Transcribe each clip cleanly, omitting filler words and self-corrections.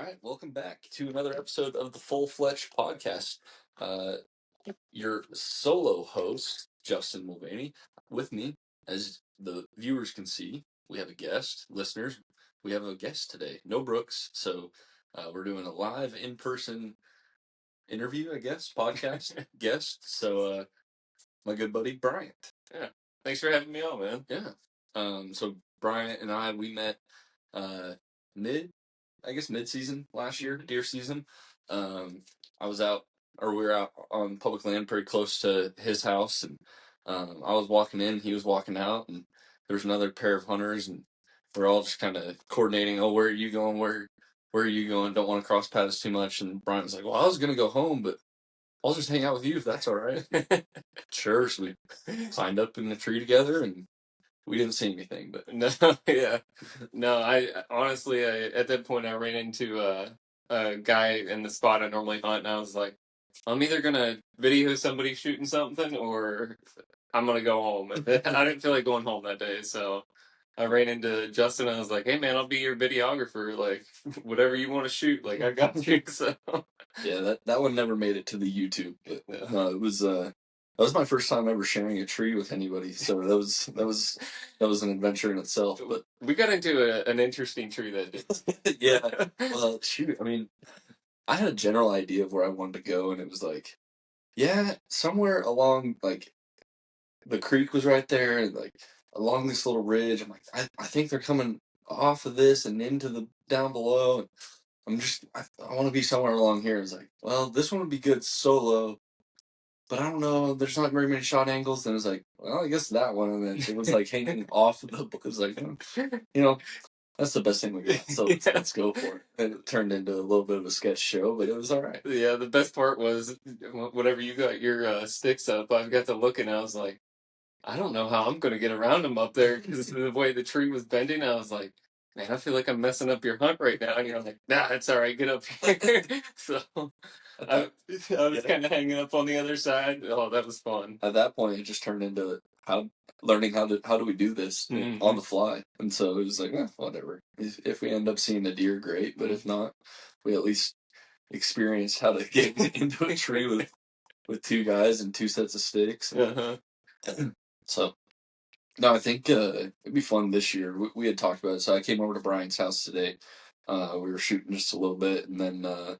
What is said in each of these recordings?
right, welcome back to another episode of the Full Fletch Podcast. Your solo host, Justin Mulvaney, with me, as the viewers can see, we have a guest. Listeners, we have a guest today. No Brooks, so we're doing a live in-person interview, I guess, podcast guest. So my good buddy, Bryant. Yeah, thanks for having me on, man. Yeah. So Bryant and I, we met mid-season last year, deer season. I was out, or we were out on public land pretty close to his house, and I was walking in, he was walking out, and there was another pair of hunters, and we're all just kind of coordinating. Oh, where are you going? Where are you going? Don't want to cross paths too much. And Brian's like, well, I was gonna go home, but I'll just hang out with you if that's all right. Sure. So we climbed up in the tree together, and we didn't see anything, but No, yeah, no. I honestly, at that point, I ran into a guy in the spot I normally hunt, and I was like, I'm either gonna video somebody shooting something, or I'm gonna go home. And I didn't feel like going home that day, so I ran into Justin. And I was like, hey, man, I'll be your videographer. Like, whatever you want to shoot, like I got you. So yeah, that one never made it to the YouTube, but yeah. no, it was that was my first time ever sharing a tree with anybody, so that was an adventure in itself. But We got into an interesting tree that day. yeah, well, shoot, I mean, I had a general idea of where I wanted to go, and it was like, yeah, somewhere along like the creek was right there, and like along this little ridge. I'm like, I think they're coming off of this and into the down below. And I want to be somewhere along here. It's like, well, this one would be good solo, but I don't know. There's not very many shot angles. And it was like, well, I guess that one. And then it was like hanging off of the. It was like, that's the best thing we got. So Yeah. let's go for it. And it turned into a little bit of a sketch show, but it was all right. Yeah, the best part was whenever you got your sticks up, I got to look and I was like, I don't know how I'm going to get around them up there because the way the tree was bending. I was like, man, I feel like I'm messing up your hunt right now. And you're like, nah, it's all right. Get up here. So I was kind of hanging up on the other side. Oh, that was fun. At that point, it just turned into learning how do we do this on the fly. And so it was like, whatever. If we end up seeing a deer, great. But if not, we at least experience how to get into a tree with two guys and two sets of sticks. Uh-huh. So, no, I think it'd be fun this year. We had talked about it. So I came over to Brian's house today. We were shooting just a little bit, and then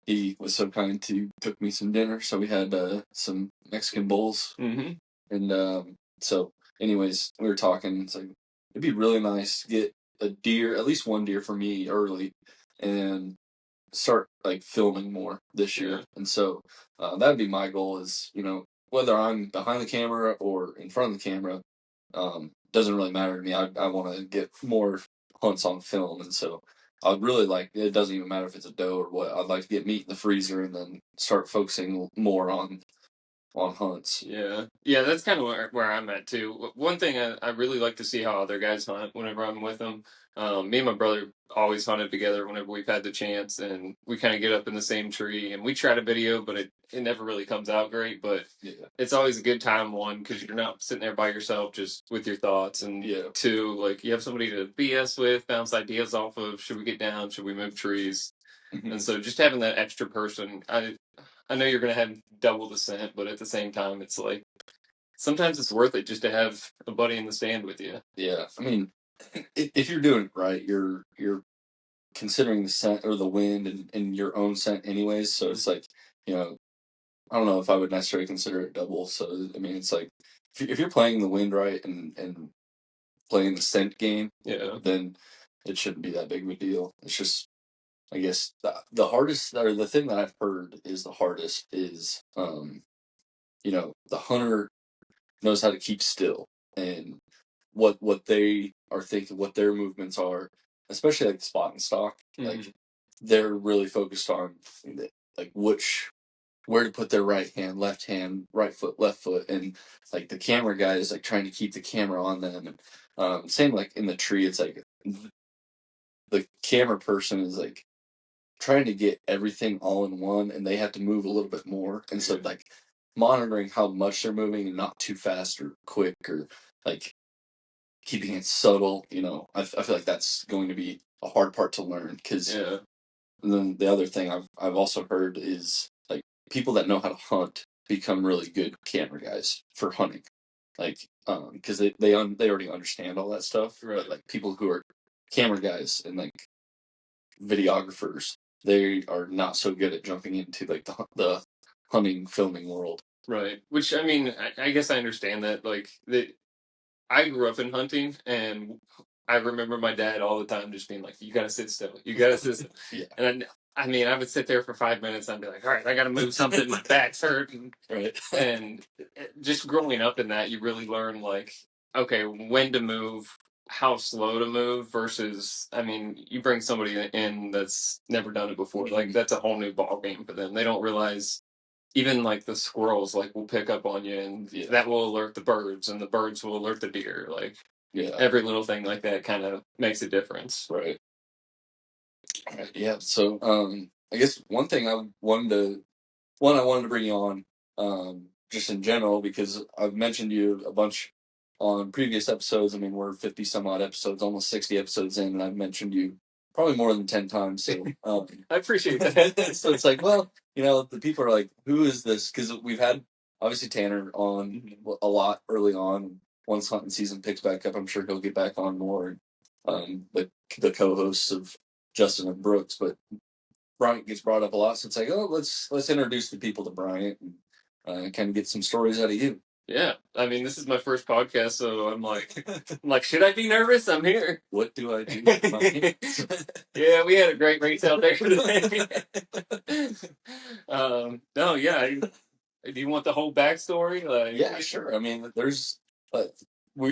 he was so kind to cook me some dinner. So we had some Mexican bowls. Mm-hmm. And so, anyways, we were talking. It's like, it'd be really nice to get a deer, at least one deer for me early, and start like filming more this year. And so that'd be my goal is, whether I'm behind the camera or in front of the camera, doesn't really matter to me. I want to get more hunts on film. And so I'd really like, it doesn't even matter if it's a doe or what, I'd like to get meat in the freezer and then start focusing more on hunts. Yeah, that's kind of where I'm at too. One thing I really like to see how other guys hunt whenever I'm with them. Me and my brother always hunted together whenever we've had the chance, and we kind of get up in the same tree and we try to video, but it never really comes out great. But it's always a good time, one, because you're not sitting there by yourself just with your thoughts, and two, like you have somebody to BS with, bounce ideas off of. Should we get down? Should we move trees? Mm-hmm. And so just having that extra person, I know you're going to have double the scent, but at the same time, it's like sometimes it's worth it just to have a buddy in the stand with you. Yeah, I mean, if you're doing it right, you're considering the scent or the wind and your own scent anyways. So it's like, I don't know if I would necessarily consider it double. So I mean, it's like if you're playing the wind right and playing the scent game, then it shouldn't be that big of a deal. It's just, I guess the hardest, or the thing that I've heard is the hardest is, the hunter knows how to keep still and what they are thinking, what their movements are, especially like the spot and stock. Mm-hmm. Like they're really focused on like where to put their right hand, left hand, right foot, left foot, and like the camera guy is like trying to keep the camera on them. And same like in the tree, it's like the camera person is like trying to get everything all in one, and they have to move a little bit more. And so like monitoring how much they're moving and not too fast or quick, or like keeping it subtle, I feel like that's going to be a hard part to learn because And then the other thing I've also heard is like people that know how to hunt become really good camera guys for hunting, like because they already understand all that stuff. Right. But like people who are camera guys and like videographers, they are not so good at jumping into like the hunting filming world. Right. Which I mean, I guess I understand that. Like I grew up in hunting, and I remember my dad all the time just being like, "You gotta sit still. You gotta sit still." Yeah. And I mean, I would sit there for 5 minutes. And I'd be like, "All right, I gotta move something. My back's hurting." Right. And just growing up in that, you really learn like, okay, when to move, how slow to move versus, I mean, you bring somebody in that's never done it before. Like that's a whole new ball game for them. They don't realize even like the squirrels like will pick up on you, and Yeah. that will alert the birds, and the birds will alert the deer. Like Yeah. every little thing like that kind of makes a difference. Right. Yeah. So I guess one thing I wanted to bring you on, just in general, because I've mentioned you a bunch on previous episodes. I mean, we're 50 some odd episodes, almost 60 episodes in, and I've mentioned you probably more than 10 times. So I appreciate that. so it's like, well, the people are like, who is this? Because we've had obviously Tanner on a lot early on. Once hunting season picks back up, I'm sure he'll get back on more. The co-hosts of Justin and Brooks, but Bryant gets brought up a lot, so it's like, oh, let's introduce the people to Bryant and kind of get some stories out of you. Yeah, I mean, this is my first podcast, so I'm like, should I be nervous? I'm here. What do I do? Yeah, we had a great race out there today. No, yeah. Do you want the whole backstory? Like, yeah, sure. I mean, there's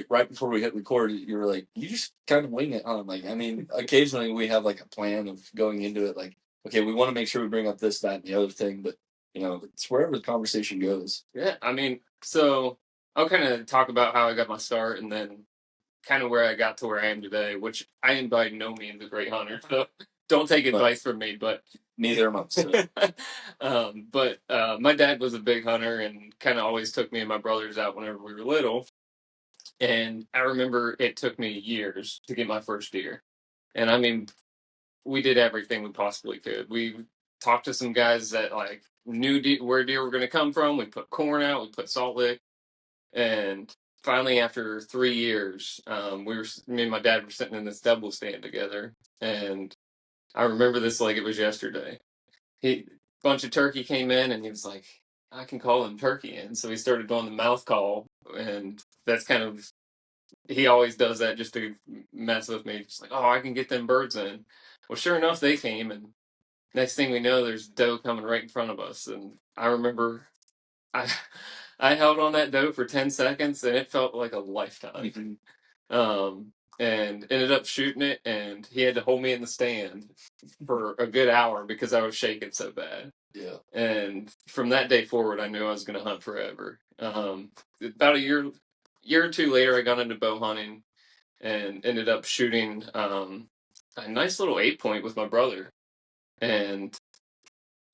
right before we hit record, you were like, you just kind of wing it, huh? Like, I mean, occasionally we have like a plan of going into it, like, okay, we want to make sure we bring up this, that, and the other thing, but it's wherever the conversation goes. Yeah, I mean, so I'll kind of talk about how I got my start, and then kind of where I got to where I am today, which I am by no means a great hunter, so don't take advice from me, but neither am I. So. But my dad was a big hunter and kind of always took me and my brothers out whenever we were little. And I remember it took me years to get my first deer. And I mean, we did everything we possibly could. We talked to some guys that like knew where deer were going to come from. We put corn out, we put salt lick, and finally, after 3 years, me and my dad were sitting in this double stand together, and I remember this like it was yesterday. Bunch of turkey came in, and he was like, "I can call them turkey in." So he started doing the mouth call, and that's kind of he always does that just to mess with me. Just like, "Oh, I can get them birds in." Well, sure enough, they came, and next thing we know, there's doe coming right in front of us, and I remember I I held on that doe for 10 seconds, and it felt like a lifetime. And ended up shooting it, and he had to hold me in the stand for a good hour because I was shaking so bad. Yeah. And from that day forward, I knew I was going to hunt forever. About a year or two later, I got into bow hunting and ended up shooting a nice little 8-point with my brother. And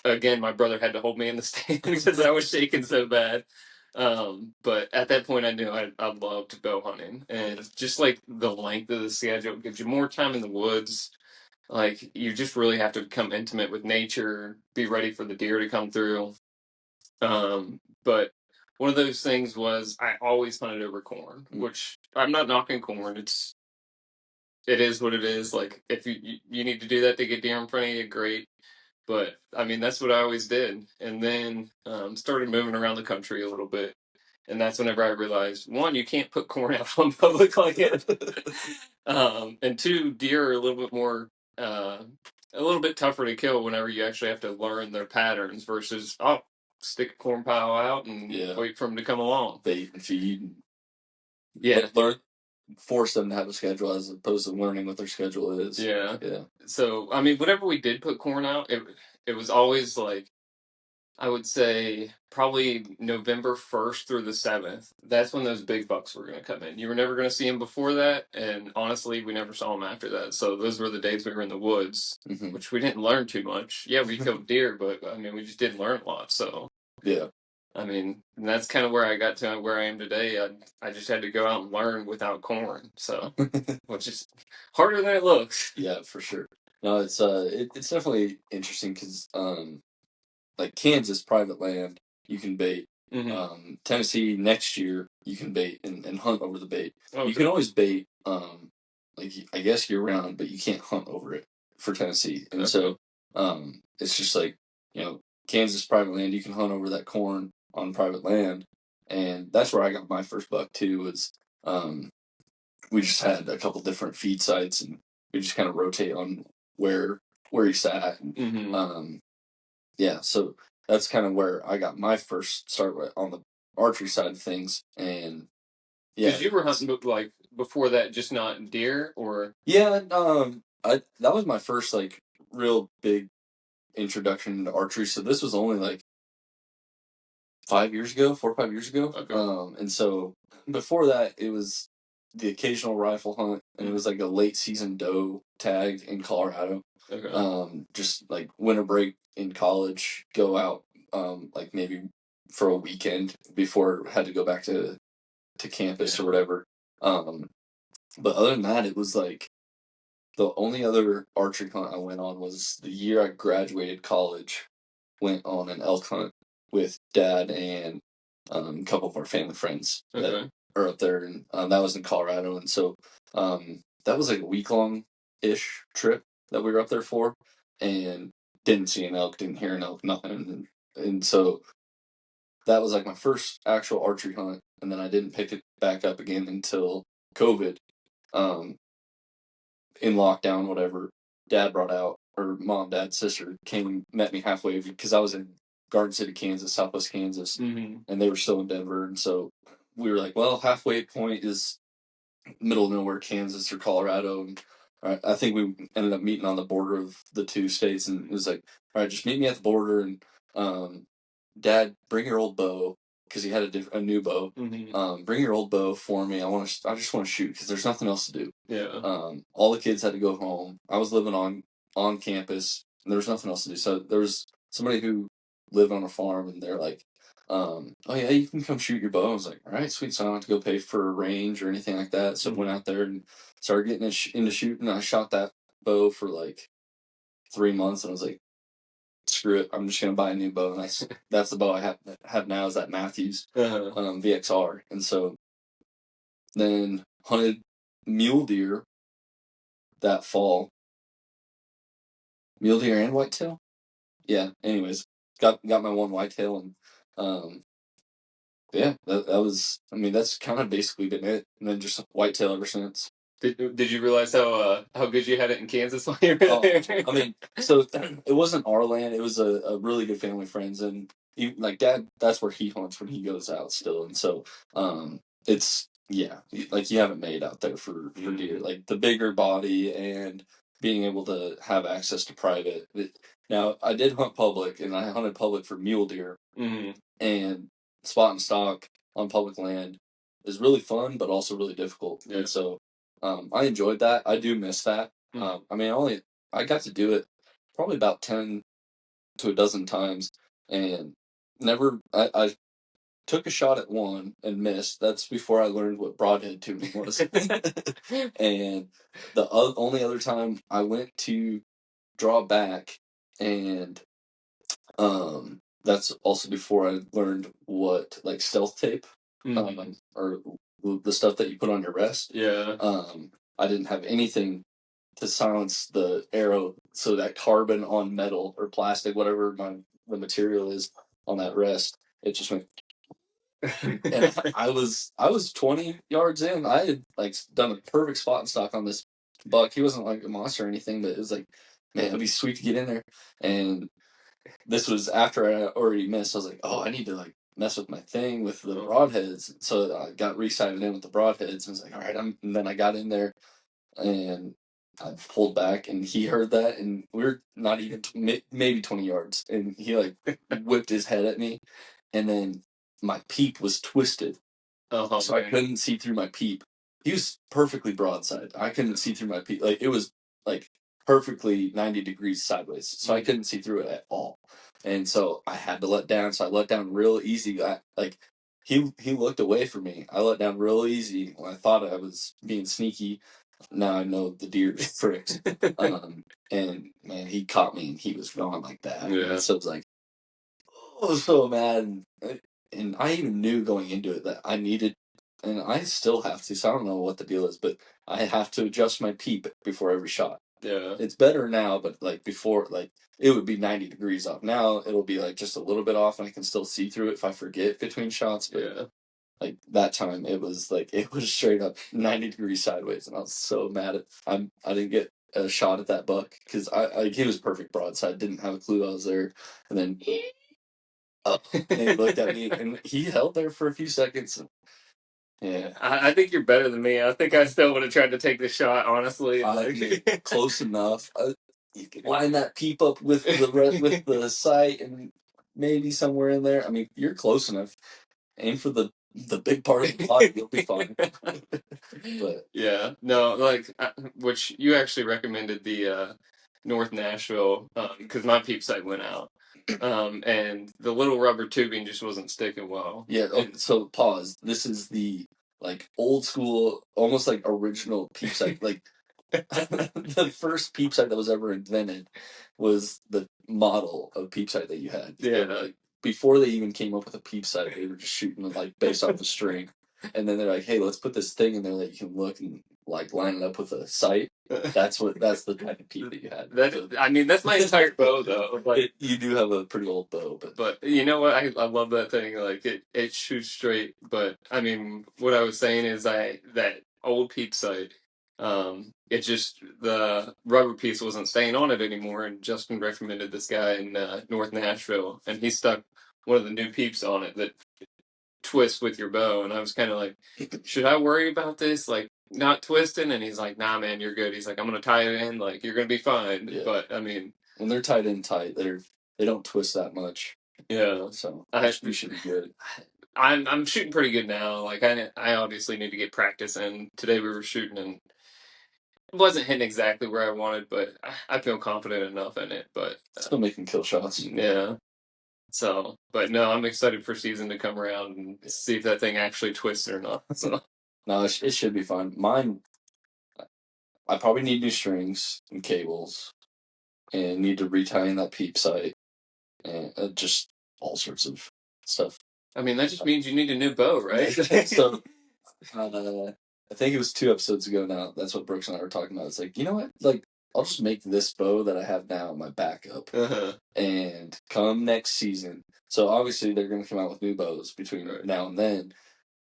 again, my brother had to hold me in the stand because I was shaking so bad. But at that point, I knew I loved bow hunting, and just like the length of the schedule gives you more time in the woods. Like you just really have to become intimate with nature, be ready for the deer to come through. But one of those things was I always hunted over corn, which I'm not knocking corn. It is what it is. Like if you need to do that to get deer in front of you, great. But I mean, that's what I always did. And then started moving around the country a little bit. And that's whenever I realized, one, you can't put corn out on public land. And two, deer are a little bit more, a little bit tougher to kill whenever you actually have to learn their patterns versus, oh, stick a corn pile out and wait for them to come along. Bait and feed. Yeah. Force them to have a schedule as opposed to learning what their schedule is. Yeah. Yeah. So, I mean, whenever we did put corn out, it was always like, I would say probably November 1st through the 7th. That's when those big bucks were going to come in. You were never going to see them before that, and honestly, we never saw them after that. So those were the days we were in the woods, which we didn't learn too much. Yeah, we killed deer, but I mean, we just didn't learn a lot. So yeah, I mean, and that's kind of where I got to where I am today. I just had to go out and learn without corn, so which is harder than it looks. Yeah, for sure. No, it's definitely interesting because like Kansas private land you can bait. Tennessee next year you can bait and hunt over the bait. Okay. You can always bait like I guess year round, but you can't hunt over it for Tennessee. And so it's just like, Kansas private land, you can hunt over that corn on private land. And that's where I got my first buck too, was we just had a couple different feed sites and we just kind of rotate on where he sat. And, yeah, so that's kind of where I got my first start on the archery side of things. And yeah, because you were hunting like before that, just not deer, or yeah, that was my first like real big introduction to archery. So this was only like 5 years ago, 4 or 5 years ago. Okay. And so before that, it was the occasional rifle hunt, and it was like a late season doe tag in Colorado. Okay. Just like winter break in college, go out, like maybe for a weekend before I had to go back to campus or whatever. But other than that, it was like the only other archery hunt I went on was the year I graduated college. Went on an elk hunt with dad and a couple of our family friends that are up there, and that was in Colorado. And so that was like a week long ish trip that we were up there for, and didn't see an elk, didn't hear an elk, nothing. And so that was like my first actual archery hunt, and then I didn't pick it back up again until COVID. Um, in lockdown, whatever, dad brought out, or mom, dad, sister came, met me halfway because I was in Garden City, Kansas, Southwest Kansas, and they were still in Denver. And so we were like, well, halfway point is middle of nowhere, Kansas or Colorado. And I think we ended up meeting on the border of the two states, and it was like, all right, just meet me at the border, and dad, bring your old bow because he had a new bow. Bring your old bow for me. I just want to shoot because there's nothing else to do. All the kids had to go home. I was living on campus, and there was nothing else to do. So there was somebody who lived on a farm, and they're like, oh yeah, you can come shoot your bow. I was like, all right, sweet. So I don't have to go pay for a range or anything like that. So I went out there and started getting into shooting. I shot that bow for like 3 months, and I was like, screw it, I'm just gonna buy a new bow. And that's the bow I have now, is that Matthews VXR. And so then hunted mule deer that fall, mule deer and whitetail. Yeah. Anyways, got my one whitetail, and yeah, that was. I mean, that's kind of basically been it, and then just whitetail ever since. Did you realize how good you had it in Kansas while you were there? I mean, so it wasn't our land. It was a really good family friends, and like dad, that's where he hunts when he goes out still. And so it's, yeah, like you haven't made out there for deer, like the bigger body and being able to have access to private. Now I did hunt public, and I hunted public for mule deer, and spot and stock on public land is really fun, but also really difficult. And so I enjoyed that. I do miss that. I mean, I got to do it probably about 10 to a dozen times, and never. I took a shot at one and missed. That's before I learned what broadhead tuning was. And the only other time I went to draw back, and that's also before I learned what like stealth tape, or the stuff that you put on your rest. I didn't have anything to silence the arrow, so that carbon on metal or plastic, whatever the material is on that rest, it just went. And I was 20 yards in. I had like done a perfect spot and stock on this buck. He wasn't like a monster or anything, but it was like, man, it'd be sweet to get in there. And this was after I already missed. I was like, oh, I need to like mess with my thing with the broadheads. So I got re-sighted in with the broadheads, and was like, all right, and then I got in there, and I pulled back, and he heard that, and we are not even maybe 20 yards, and he like whipped his head at me, and then my peep was twisted, so I couldn't see through my peep. He was perfectly broadside. I couldn't see through my peep. Like it was like perfectly 90 degrees sideways, so I couldn't see through it at all. And so I had to let down. So I let down real easy. Like he looked away from me. I let down real easy when I thought I was being sneaky. Now I know the deer is fricked. And man, he caught me and he was going like that. Yeah. And so I was like, I was so mad. And I even knew going into it that I needed, and I still have to, so I don't know what the deal is, but I have to adjust my peep before every shot. Yeah. It's better now, but like before, like it would be 90 degrees off. Now it'll be like just a little bit off and I can still see through it if I forget between shots. But Yeah. like that time it was straight up 90 degrees sideways and I was so mad at I didn't get a shot at that buck because he was perfect broadside, didn't have a clue I was there, and then and he looked at me and he held there for a few seconds. And, yeah, I think you're better than me. I think I still would have tried to take the shot, honestly. Close enough. You can line that peep up with the sight and maybe somewhere in there. I mean, you're close enough. Aim for the big part of the body, you'll be fine. But yeah, no, like which you actually recommended the North Nashville because my peep sight went out, and the little rubber tubing just wasn't sticking well. Yeah. So pause. This is the like old school, almost like original peep sight. Like the first peep sight that was ever invented was the model of peep sight that you had. Yeah. Like before they even came up with a peep sight, they were just shooting like based off the string. And then they're like, hey, let's put this thing in there that you can look and like line it up with a sight. That's the type of peep that you had. I mean, that's my entire bow though. Like you do have a pretty old bow, but you know what? I love that thing. Like it shoots straight. But I mean, what I was saying is that old peep sight. It just the rubber piece wasn't staying on it anymore, and Justin recommended this guy in North Nashville, and he stuck one of the new peeps on it that twist with your bow, and I was kind of like, should I worry about this, like not twisting? And he's like, nah, man, you're good. He's like, I'm gonna tie it in, like you're gonna be fine. Yeah. But I mean, when they're tied in tight, they don't twist that much. Yeah, so we should be good. I'm shooting pretty good now. Like I obviously need to get practice, and today we were shooting and it wasn't hitting exactly where I wanted, but I feel confident enough in it. But still making kill shots. Yeah. So, but no, I'm excited for season to come around and see if that thing actually twists or not. So. No, it should be fun. Mine, I probably need new strings and cables, and need to retie in that peep sight, and just all sorts of stuff. I mean, that just means you need a new bow, right? So, I think it was 2 episodes ago now. That's what Brooks and I were talking about. It's like, you know what? Like, I'll just make this bow that I have now my backup. And come next season. So obviously they're going to come out with new bows between now and then.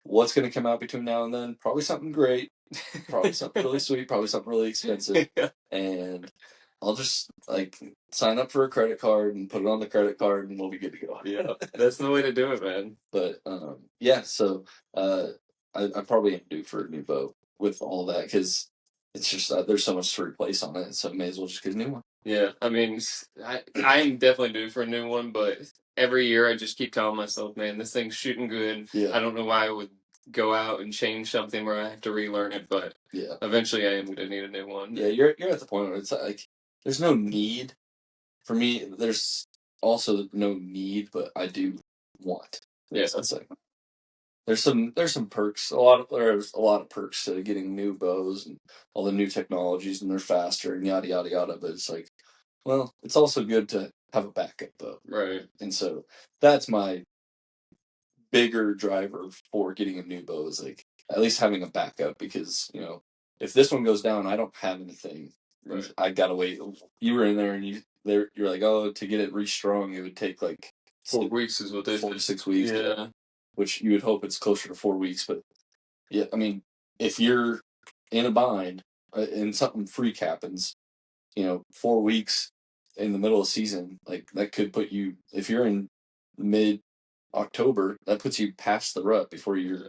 What's going to come out between now and then? Probably something great. Probably something really sweet. Probably something really expensive. And I'll just like sign up for a credit card and put it on the credit card, and we'll be good to go. Yeah, that's the way to do it, man. But yeah, so I probably am due for a new bow with all that because it's just there's so much to replace on it, so I may as well just get a new one. Yeah, I mean, I'm definitely due for a new one, but every year I just keep telling myself, man, this thing's shooting good. Yeah. I don't know why I would go out and change something where I have to relearn it, but yeah, eventually I am going to need a new one. Yeah, you're at the point where it's like there's no need for me. There's also no need, but I do want. Yeah, so it's like there's some perks. There's a lot of perks to getting new bows and all the new technologies, and they're faster and yada yada yada. But it's like, well, it's also good to have a backup bow, right? And so that's my bigger driver for getting a new bow is like at least having a backup because if this one goes down, I don't have anything. Right. I gotta wait. You were in there and you're like, oh, to get it restrung, it would take like 4 weeks is what they 4 to 6 weeks. Yeah. Which you would hope it's closer to 4 weeks, but yeah, I mean, if you're in a bind and something freak happens, 4 weeks in the middle of season, like that could put you, if you're in mid-October, that puts you past the rut before you're,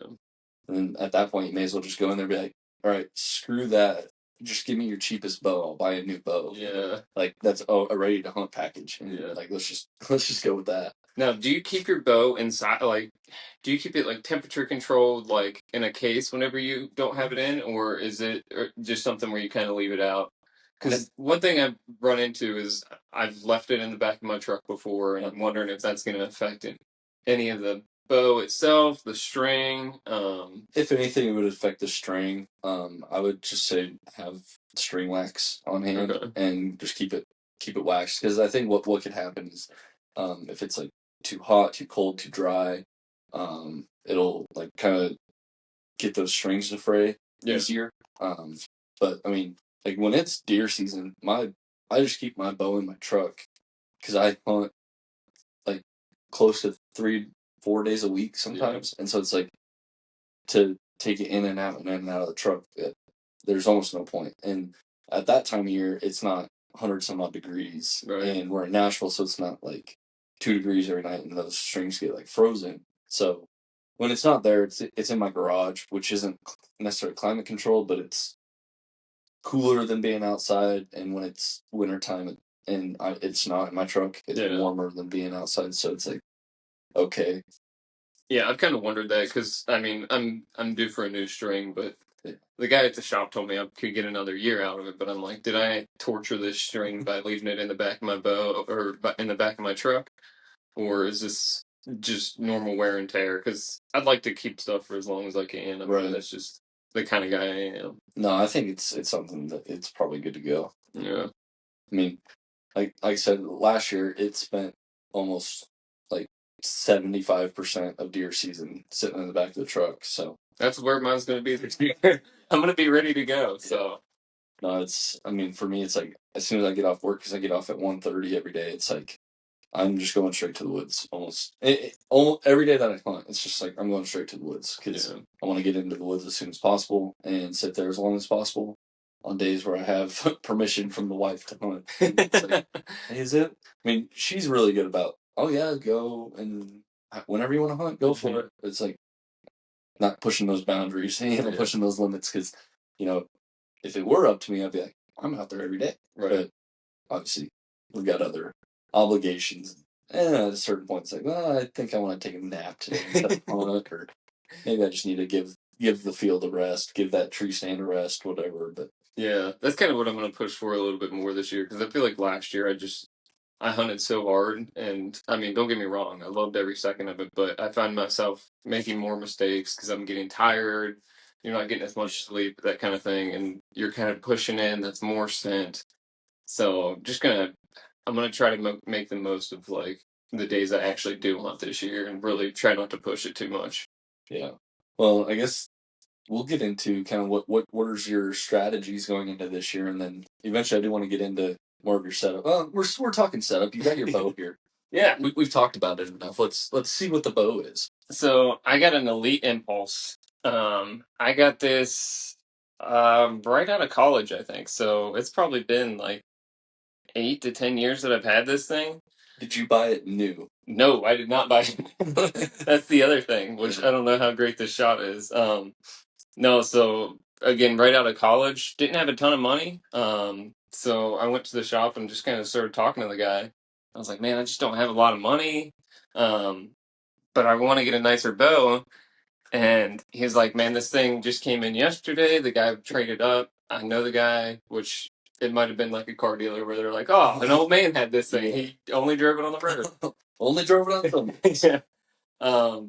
and then at that point, you may as well just go in there and be like, all right, screw that. Just give me your cheapest bow. I'll buy a new bow. Yeah. Like that's a ready to hunt package. And like let's just go with that. Now, do you keep your bow inside? Like, do you keep it like temperature controlled, like in a case whenever you don't have it in, or is it just something where you kind of leave it out? Because one thing I've run into is I've left it in the back of my truck before, and I'm wondering if that's going to affect any of the bow itself, the string? If anything, it would affect the string. I would just say have string wax on hand and just keep it waxed, because I think what could happen is, if it's like too hot, too cold, too dry, it'll like kind of get those strings to fray easier. But I mean, like when it's deer season, I just keep my bow in my truck because I hunt like close to 3-4 days a week sometimes, and so it's like to take it in and out and in and out of the truck, there's almost no point. And at that time of year, it's not 100 some odd degrees, and we're in Nashville, so it's not like 2 degrees every night, and those strings get like frozen. So when it's not there, it's in my garage, which isn't necessarily climate controlled, but it's cooler than being outside. And when it's wintertime and it's not in my truck, it's warmer than being outside. So it's like, okay. Yeah, I've kind of wondered that because I mean I'm due for a new string, but the guy at the shop told me I could get another year out of it. But I'm like, did I torture this string by leaving it in the back of my bow or in the back of my truck, or is this just normal wear and tear? Because I'd like to keep stuff for as long as I can. I mean, that's just the kind of guy I am. No, I think it's something that it's probably good to go. Yeah. I mean, like I said, last year it spent almost like 75% of deer season sitting in the back of the truck. So that's where mine's going to be this year. I'm going to be ready to go. So no, I mean, for me, it's like as soon as I get off work, because I get off at 1:30 every day, it's like I'm just going straight to the woods almost every day that I hunt. It's just like I'm going straight to the woods because I want to get into the woods as soon as possible and sit there as long as possible on days where I have permission from the wife to hunt. It's like, hey, is it? I mean, she's really good about, oh yeah, go, and whenever you want to hunt, go for it. It's like not pushing those boundaries, pushing those limits, because if it were up to me, I'd be like, I'm out there every day. But obviously, we've got other obligations. And at a certain point, it's like, well, I think I want to take a nap today, or maybe I just need to give the field a rest, give that tree stand a rest, whatever. But yeah, that's kind of what I'm going to push for a little bit more this year, because I feel like last year I hunted so hard, and I mean, don't get me wrong, I loved every second of it, but I find myself making more mistakes because I'm getting tired. You're not getting as much sleep, that kind of thing, and you're kind of pushing in. That's more scent. So I'm gonna try to make the most of like the days I actually do hunt this year, and really try not to push it too much. Yeah. Well, I guess we'll get into kind of what is your strategies going into this year, and then eventually I do want to get into more of your setup. We're talking setup. You got your bow here. Yeah, we've talked about it enough. Let's see what the bow is. So I got an Elite Impulse. I got this right out of college, I think. So it's probably been like 8 to 10 years that I've had this thing. Did you buy it new? No, I did not buy it. That's the other thing, which I don't know how great this shot is. No, so again, right out of college, didn't have a ton of money. So I went to the shop and just kind of started talking to the guy. I was like, man, I just don't have a lot of money. But I want to get a nicer bow. And he's like, man, this thing just came in yesterday. The guy traded up. I know the guy, which it might have been like a car dealer where they're like, oh, an old man had this thing. He only drove it on the road. Only drove it on the road. Yeah.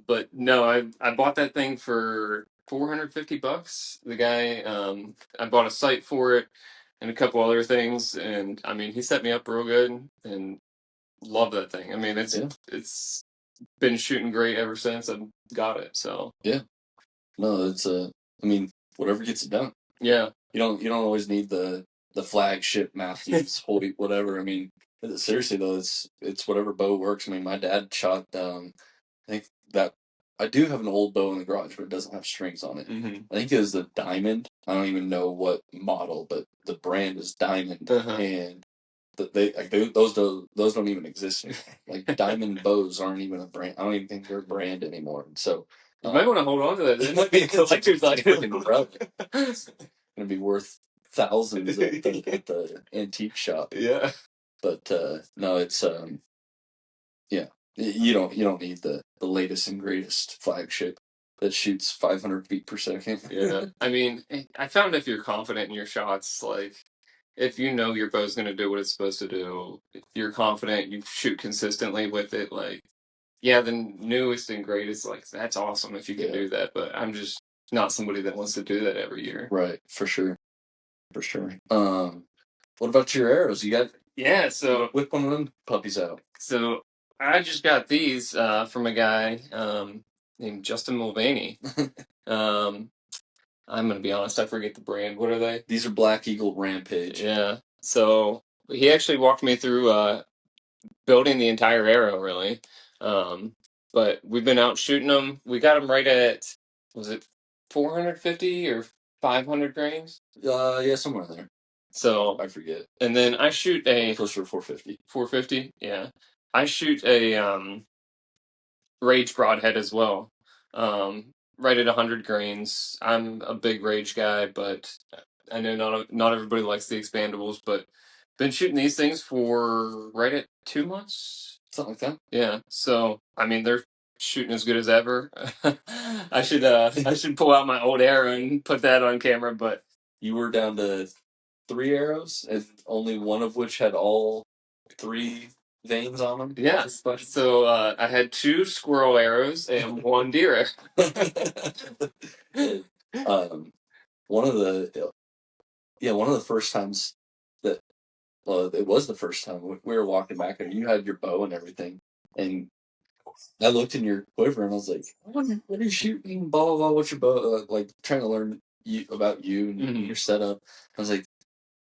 But no, I bought that thing for $450. The guy, I bought a sight for it and a couple other things, and I mean, he set me up real good and love that thing. I mean, it's been shooting great ever since I got it. So yeah, no, it's I mean, whatever gets it done. Yeah, you don't always need the flagship Matthews, Holy, whatever. I mean, seriously though, it's whatever bow works. I mean, my dad shot. I think that I do have an old bow in the garage, but it doesn't have strings on it. I think it was the Diamond. I don't even know what model, but the brand is Diamond, and those don't even exist anymore. Like Diamond bows aren't even a brand. I don't even think they're a brand anymore. So you might want to hold on to that. It might be a collector's item. It's gonna be worth thousands at the antique shop. Yeah, but no, it's yeah. You don't need the latest and greatest flagship that shoots 500 feet per second. Yeah, I mean, I found if you're confident in your shots, like if you know your bow's going to do what it's supposed to do, if you're confident, you shoot consistently with it, like yeah, the newest and greatest, like that's awesome if you can do that. But I'm just not somebody that wants to do that every year. Right, for sure. What about your arrows? You got so whip one of them puppies out. So I just got these from a guy named Justin Mulvaney. I'm gonna be honest, I forget the brand. What are they? These are Black Eagle Rampage. Yeah. So he actually walked me through building the entire arrow, really. But we've been out shooting them. We got them right at, was it 450 or 500 grains? Yeah, somewhere there. So I forget. And then I shoot a closer to 450. 450, yeah. I shoot a Rage broadhead as well. Right at 100 grains. I'm a big Rage guy, but I know not everybody likes the expandables, but been shooting these things for right at 2 months. Something like that. Yeah. So I mean they're shooting as good as ever. I should pull out my old arrow and put that on camera, but you were down to 3 arrows, and only one of which had all 3 veins on them. Yes. So I had 2 squirrel arrows and 1 deer arrow. One of the first times that, it was the first time we were walking back and you had your bow and everything, and I looked in your quiver and I was like, what are you shooting? Blah blah blah. What's your bow? Like trying to learn about you and your setup. I was like,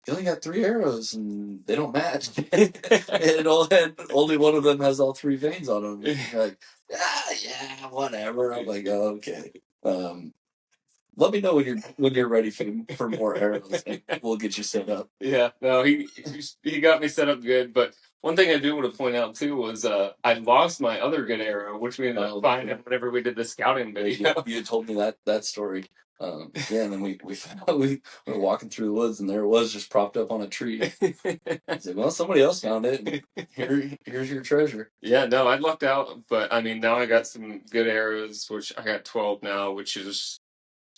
you only got 3 arrows and they don't match. And only one of them has all 3 veins on them. And you're like, yeah, whatever. I'm like, oh, okay. Let me know when you're ready for more arrows, and we'll get you set up. Yeah, no, he got me set up good. But one thing I do want to point out too was I lost my other good arrow, which we ended up finding whenever we did the scouting video. You told me that story. Yeah, and then we were walking through the woods, and there it was, just propped up on a tree. I said, well, somebody else found it. And here's your treasure. Yeah, no, I lucked out, but I mean, now I got some good arrows, which I got 12 now, which is.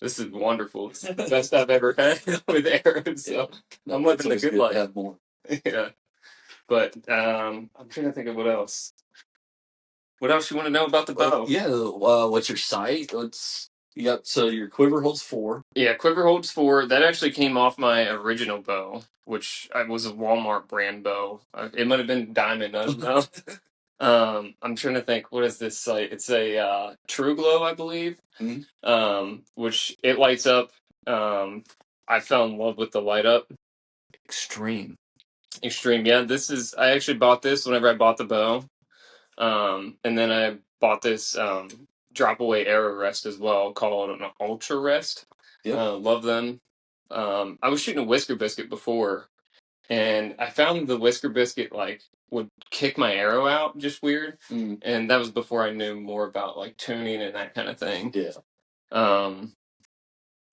This is wonderful. It's the best I've ever had with arrows. So I'm living the good life. Have more. Yeah. But I'm trying to think of what else. What else you want to know about the bow? What's your sight? So your quiver holds 4. Yeah, quiver holds 4. That actually came off my original bow, which was a Walmart brand bow. It might have been Diamond. I don't know. I'm trying to think. What is this sight? It's a True Glow, I believe. Mm-hmm. Which it lights up. I fell in love with the light up. Extreme. Yeah, I actually bought this whenever I bought the bow. And then I bought this drop away arrow rest as well, called an Ultra Rest. Yeah. Love them. I was shooting a Whisker Biscuit before, and I found the Whisker Biscuit would kick my arrow out just weird. And that was before I knew more about tuning and that kind of thing. Yeah.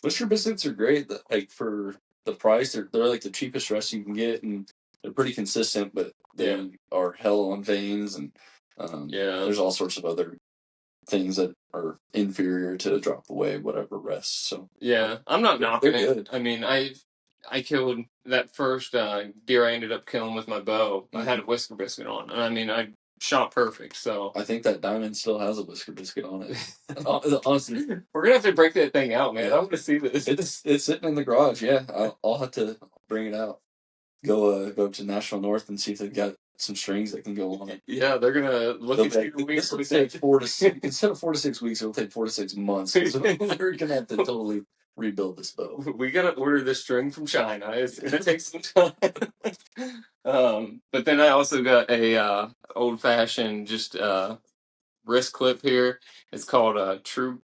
Whisker Biscuits are great. For the price, they're like the cheapest rest you can get, and they're pretty consistent, but they are hell on veins, and there's all sorts of other things that are inferior to drop away whatever rest. So yeah, I'm not knocking it. Good. I mean, I killed that first deer I ended up killing with my bow. I had a Whisker Biscuit on, and I mean, I shot perfect. So I think that Diamond still has a Whisker Biscuit on it. Honestly, we're gonna have to break that thing out, man. I want to see this. It's sitting in the garage. Yeah, I'll have to bring it out. Go to National North and see if they've got some strings that can go on it. Yeah, they're gonna look at you. This will take 4 to 6, instead of 4 to 6 weeks. It'll take 4 to 6 months. So we're gonna have to totally rebuild this bow. We gotta order this string from China. It's gonna take some time. But then I also got a old fashioned just wrist clip here. It's called a True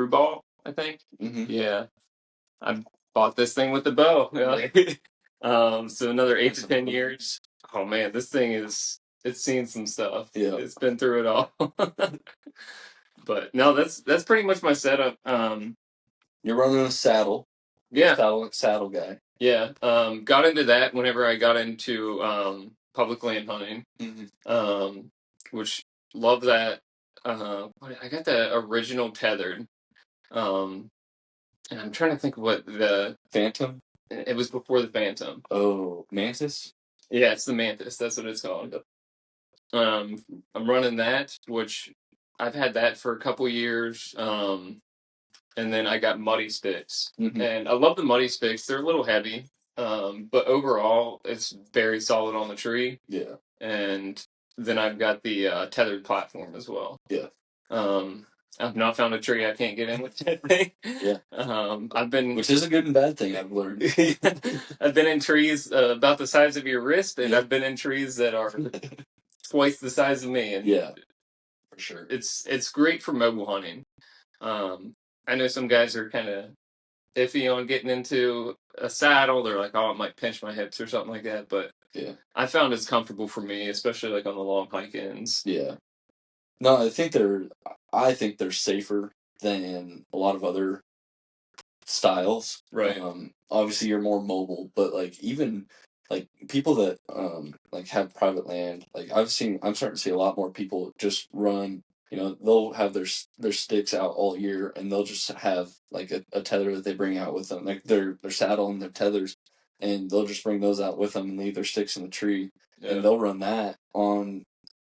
Ball, I think. Mm-hmm. Yeah, I bought this thing with the bow. So another 8 to 10 years. Oh man, this thing it's seen some stuff. Yeah, it's been through it all. But no, that's pretty much my setup. You're running a saddle. Yeah, saddle guy. Yeah, got into that whenever I got into public land hunting. Mm-hmm. Which love that. I got the original tethered. And I'm trying to think of what the Phantom. It was before the Phantom. Oh, Mantis? Yeah, it's the Mantis. That's what it's called. I'm running that, which I've had that for a couple years. And then I got muddy sticks, and I love the muddy sticks. They're a little heavy, but overall it's very solid on the tree. Yeah. And then I've got the tethered platform as well. Yeah. I've not found a tree I can't get in with that thing. Yeah. I've been, which is a good and bad thing, I've learned. I've been in trees about the size of your wrist, and I've been in trees that are twice the size of me. And yeah, for sure. It's great for mobile hunting. I know some guys are kind of iffy on getting into a saddle. They're like, oh, it might pinch my hips or something like that. But yeah, I found it's comfortable for me, especially like on the long hike-ins. Yeah. No, I think they're safer than a lot of other styles. Right. Obviously you're more mobile, but like even like people that like have private land, like I'm starting to see a lot more people just run. They'll have their sticks out all year, and they'll just have like a tether that they bring out with them, like their saddle and their tethers, and they'll just bring those out with them and leave their sticks in the tree, and they'll run that on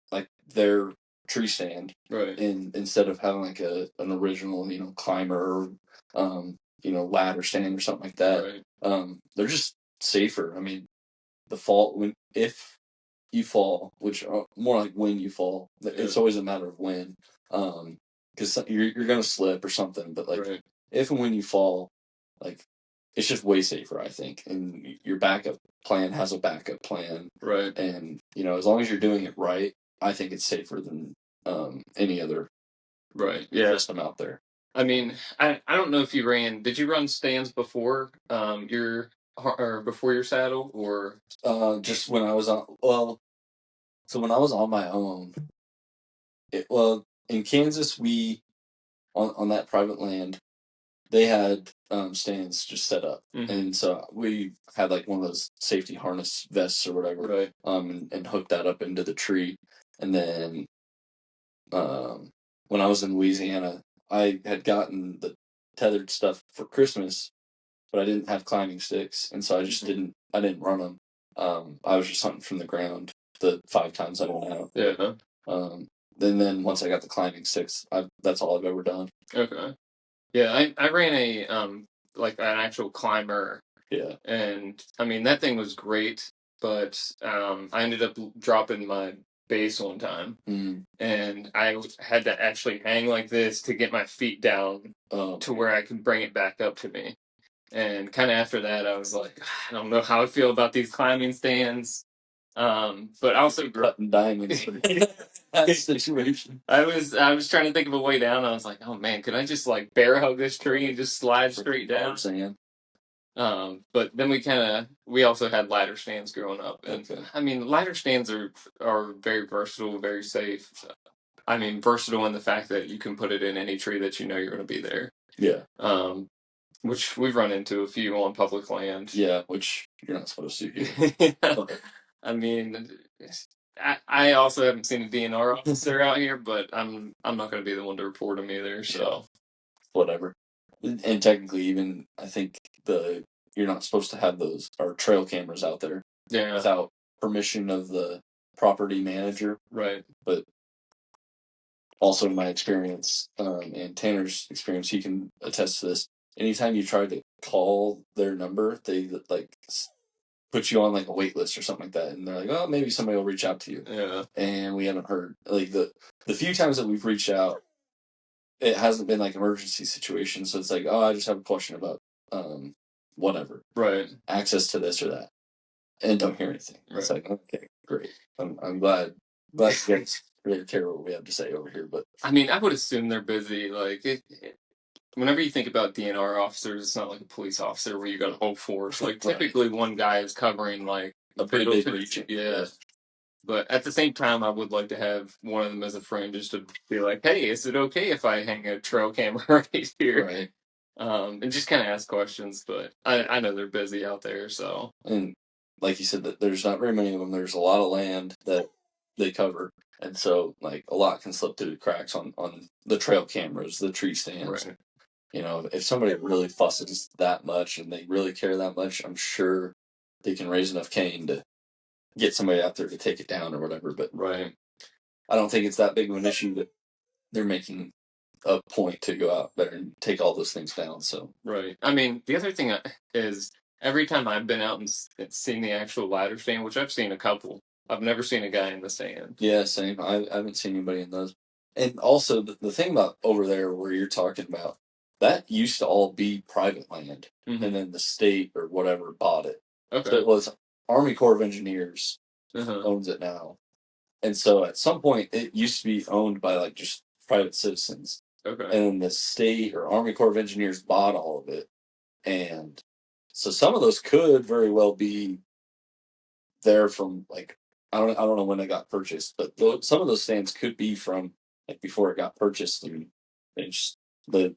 like their tree stand, right? Instead of having like an original climber or ladder stand or something like that. Right. They're just safer. I mean, the fall if you fall, which more like when you fall, it's always a matter of when, because you're gonna slip or something. But like if and when you fall, like it's just way safer, I think. And your backup plan has a backup plan, right? And as long as you're doing it right, I think it's safer than any other system out there. I mean, I don't know if you ran. Did you run stands before before your saddle, or just when I was on? Well, so when I was on my own, in Kansas we on that private land, they had stands just set up, and so we had like one of those safety harness vests or whatever, right? And hooked that up into the tree, and then when I was in Louisiana, I had gotten the tethered stuff for Christmas, but I didn't have climbing sticks, and so I just didn't run them. I was just hunting from the ground the 5 times I went out. Yeah. Then once I got the climbing sticks, that's all I've ever done. Okay. Yeah, I ran a like an actual climber. Yeah. And I mean that thing was great, but I ended up dropping my base one time, and I had to actually hang like this to get my feet down to where I could bring it back up to me. And kind of after that, I was like, I don't know how I feel about these climbing stands. But also cutting diamonds that situation. I was trying to think of a way down. I was like, oh man, could I just like bear hug this tree and just slide straight down? But then we also had ladder stands growing up, and I mean ladder stands are very versatile, very safe. I mean versatile in the fact that you can put it in any tree that you know you're going to be there. Yeah. Which we've run into a few on public land. Yeah, which you're not supposed to. I mean, I also haven't seen a DNR officer out here, but I'm not going to be the one to report them either. So whatever. And technically, even I think you're not supposed to have those or trail cameras out there. Yeah. Without permission of the property manager. Right. But also, in my experience and Tanner's experience, he can attest to this. Anytime you try to call their number, they like put you on like a wait list or something like that, and they're like, "Oh, maybe somebody will reach out to you." Yeah. And we haven't heard like the few times that we've reached out, it hasn't been like emergency situations. So it's like, "Oh, I just have a question about whatever, right? Access to this or that," and don't hear anything. Right. It's like, okay, great. I'm glad you guys really care what we have to say over here. But I mean, I would assume they're busy. Like whenever you think about DNR officers, it's not like a police officer where you got a whole force. Like typically one guy is covering like a pretty big region. Yeah. But at the same time, I would like to have one of them as a friend just to be like, hey, is it okay if I hang a trail camera right here? Right. And just kind of ask questions. But I know they're busy out there, so. And like you said, that there's not very many of them. There's a lot of land that they cover. And so, like, a lot can slip through the cracks on the trail cameras, the tree stands. Right. If somebody really fusses that much and they really care that much, I'm sure they can raise enough cane to get somebody out there to take it down or whatever. But right. I don't think it's that big of an issue to they're making a point to go out there and take all those things down. So right. I mean, the other thing is every time I've been out and seen the actual ladder stand, which I've seen a couple, I've never seen a guy in the stand. yeah, same. I haven't seen anybody in those. And also the thing about over there where you're talking about, that used to all be private land, Mm-hmm. and then the state or whatever bought it. Okay. So it was Army Corps of Engineers Uh-huh. owns it now. And so at some point it used to be owned by like just private citizens. Okay. And then the state or Army Corps of Engineers bought all of it. And so some of those could very well be there from like I don't know when they got purchased, but some of those stands could be from like before it got purchased, and just the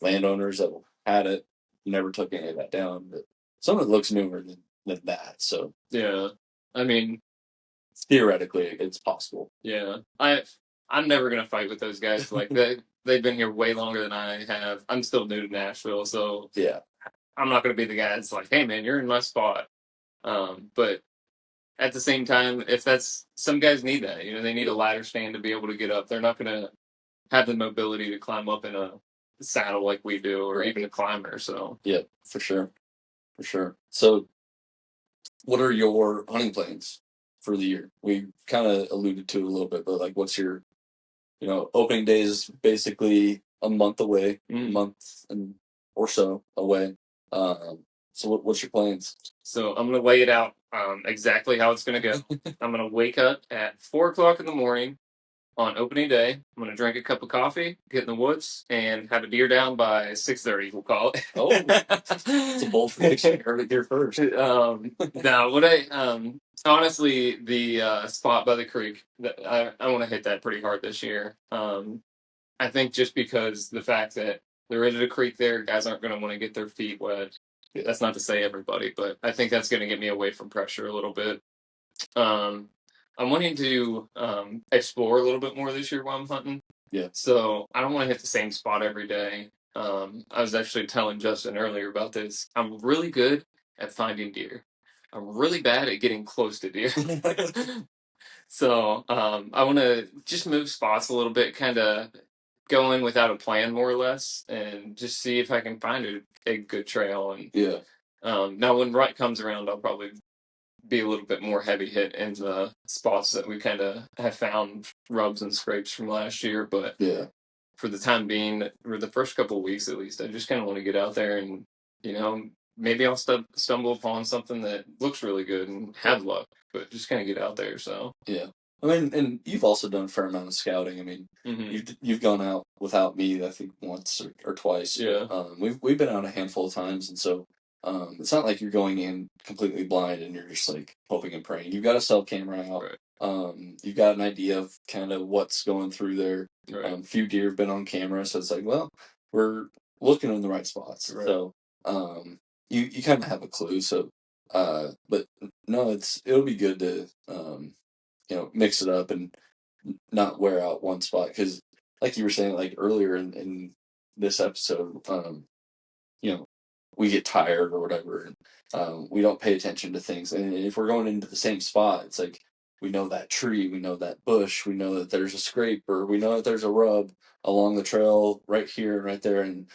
landowners that had it never took any of that down. But some of it looks newer than that, so yeah. I mean, theoretically, it's possible. yeah. I'm never gonna fight with those guys. Like they've been here way longer than I have. I'm still new to Nashville, so Yeah, I'm not gonna be the guy that's like, hey man, you're in my spot. But at the same time, if that's some guys need that, they need a ladder stand to be able to get up. They're not gonna have the mobility to climb up in a saddle like we do, or even a climber. So yeah, for sure, for sure. So, what are your hunting plans for the year? We kind of alluded to it a little bit, but like, what's your opening day is basically a month away, month and or so away. So what's your plans? So I'm gonna lay it out exactly how it's gonna go. I'm gonna wake up at 4 o'clock in the morning on opening day. I'm gonna drink a cup of coffee, get in the woods, and have a deer down by 6:30. We'll call it. Oh, it's a bold prediction. Heard it here first. Now, honestly, the spot by the creek, I want to hit that pretty hard this year. I think just because the fact that there is a creek there, guys aren't going to want to get their feet wet. Yeah. That's not to say everybody, but I think that's going to get me away from pressure a little bit. I'm wanting to explore a little bit more this year while I'm hunting. Yeah. So I don't want to hit the same spot every day. I was actually telling Justin earlier about this. I'm really good at finding deer. I'm really bad at getting close to deer. So I want to just move spots a little bit, kind of go in without a plan, more or less, and just see if I can find a good trail. And yeah. Now when rut comes around, I'll probably be a little bit more heavy hit in the spots that we kind of have found rubs and scrapes from last year. But yeah, for the time being, for the first couple of weeks at least, I just kind of want to get out there and maybe I'll stumble upon something that looks really good and have luck, but just kind of get out there. So yeah. I mean, and you've also done a fair amount of scouting. I mean, you've gone out without me, I think once or twice. Yeah. But, we've been out a handful of times, and so it's not like you're going in completely blind and you're just like hoping and praying. You've got a cell camera out. Right. You've got an idea of kind of what's going through there. Right. Few deer have been on camera, so it's like, well, we're looking in the right spots. Right. So you kind of have a clue. So but no, it'll be good to mix it up and not wear out one spot, because like you were saying like earlier in this episode, we get tired or whatever, and we don't pay attention to things. And if we're going into the same spot, it's like we know that tree, we know that bush, we know that there's a scrape, or we know that there's a rub along the trail right here and right there, and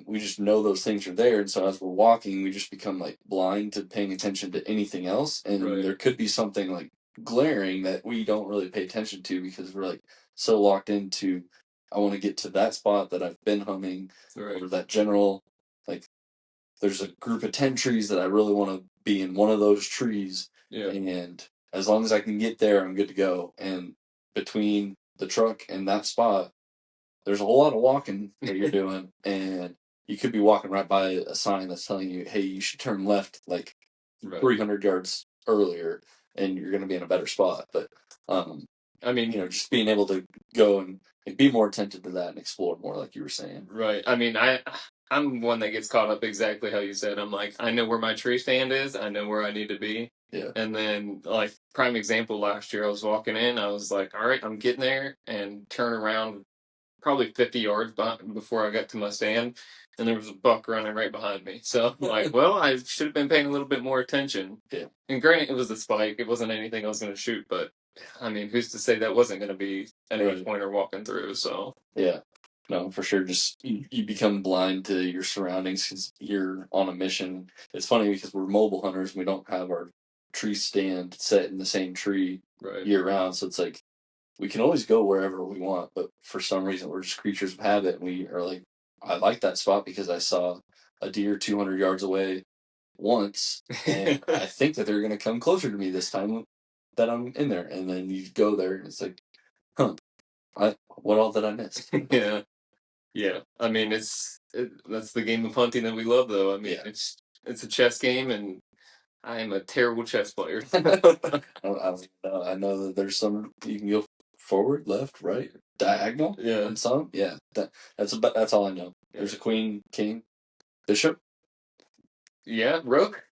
we just know those things are there. And so as we're walking, we just become like blind to paying attention to anything else, and there could be something like glaring that we don't really pay attention to because we're like so locked into, I want to get to that spot that I've been humming, or that general, like, there's a group of 10 trees that I really want to be in one of those trees. Yeah. And as long as I can get there, I'm good to go. And between the truck and that spot, there's a whole lot of walking that you're doing. And you could be walking right by a sign that's telling you, hey, you should turn left like 300 yards earlier, and you're going to be in a better spot. But, I mean, just being able to go and be more attentive to that and explore more, like you were saying. Right. I mean, I'm one that gets caught up exactly how you said. I'm like, I know where my tree stand is. I know where I need to be. Yeah. And then, like, prime example, last year I was walking in. I was like, all right, I'm getting there, and turn around probably 50 yards before I got to my stand, and there was a buck running right behind me. So I'm like, well, I should have been paying a little bit more attention. Yeah. And granted, it was a spike. It wasn't anything I was going to shoot, but I mean, who's to say that wasn't going to be an Right. 8-pointer walking through? So Yeah. No, for sure. Just you become blind to your surroundings because you're on a mission. It's funny because we're mobile hunters. And we don't have our tree stand set in the same tree right. year round. So it's like we can always go wherever we want, but for some reason we're just creatures of habit. And we are like, I like that spot because I saw a deer 200 yards away once, and I think that they're going to come closer to me this time that I'm in there. And then you go there, and it's like, huh, what all did I miss? Yeah. Yeah. I mean, that's the game of hunting that we love, though. I mean, Yeah. it's a chess game, and I am a terrible chess player. I don't know. I know that there's some you can go forward, left, right, diagonal, Yeah. and some. Yeah, that's all I know. There's a queen, king, bishop. Yeah, rook.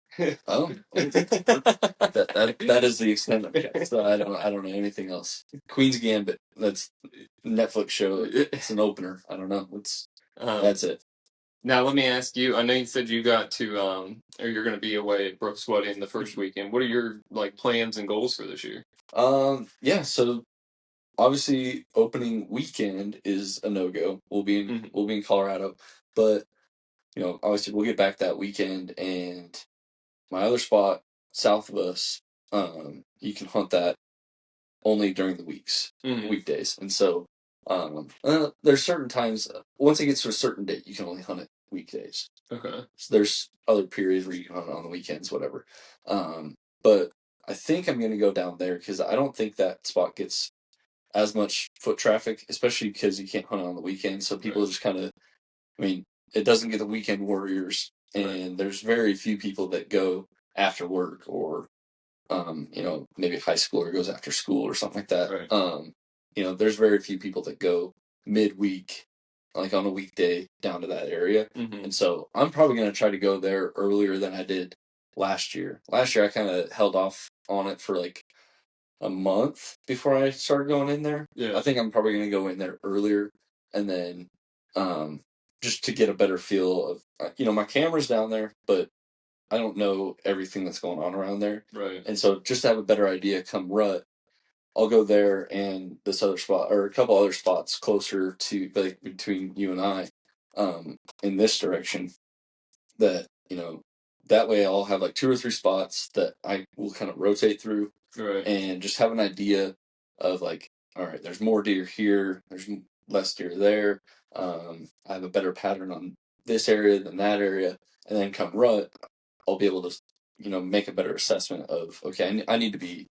Oh, that is the extent of it. So I don't know anything else. Queen's Gambit. That's Netflix show. It's an opener. I don't know. That's it. Now let me ask you. I know you said you got to or you're going to be away at Brooks Wedding the first weekend. What are your like plans and goals for this year? Yeah. So obviously, opening weekend is a no go. We'll be in Colorado, but obviously we'll get back that weekend. And my other spot south of us, you can hunt that only during the weekdays. And so there's certain times, once it gets to a certain date, you can only hunt it weekdays. Okay. So there's other periods where you can hunt it on the weekends, whatever. But I think I'm going to go down there because I don't think that spot gets as much foot traffic, especially because you can't hunt it on the weekends. So people just kind of, I mean, it doesn't get the weekend warriors, and there's very few people that go after work or maybe a high schooler goes after school or something like that. Right. There's very few people that go midweek, like on a weekday, down to that area. And so I'm probably going to try to go there earlier than I did last year. Last year, I kind of held off on it for like a month before I started going in there. Yeah. I think I'm probably going to go in there earlier and then just to get a better feel of, my camera's down there, but I don't know everything that's going on around there. Right. And so just to have a better idea come rut, I'll go there and this other spot or a couple other spots closer to like between you and I, in this direction that, that way I'll have like 2 or 3 spots that I will kind of rotate through. Right. And just have an idea of like, all right, there's more deer here, there's less deer there. I have a better pattern on this area than that area. And then come rut, I'll be able to, make a better assessment of, okay, I need to be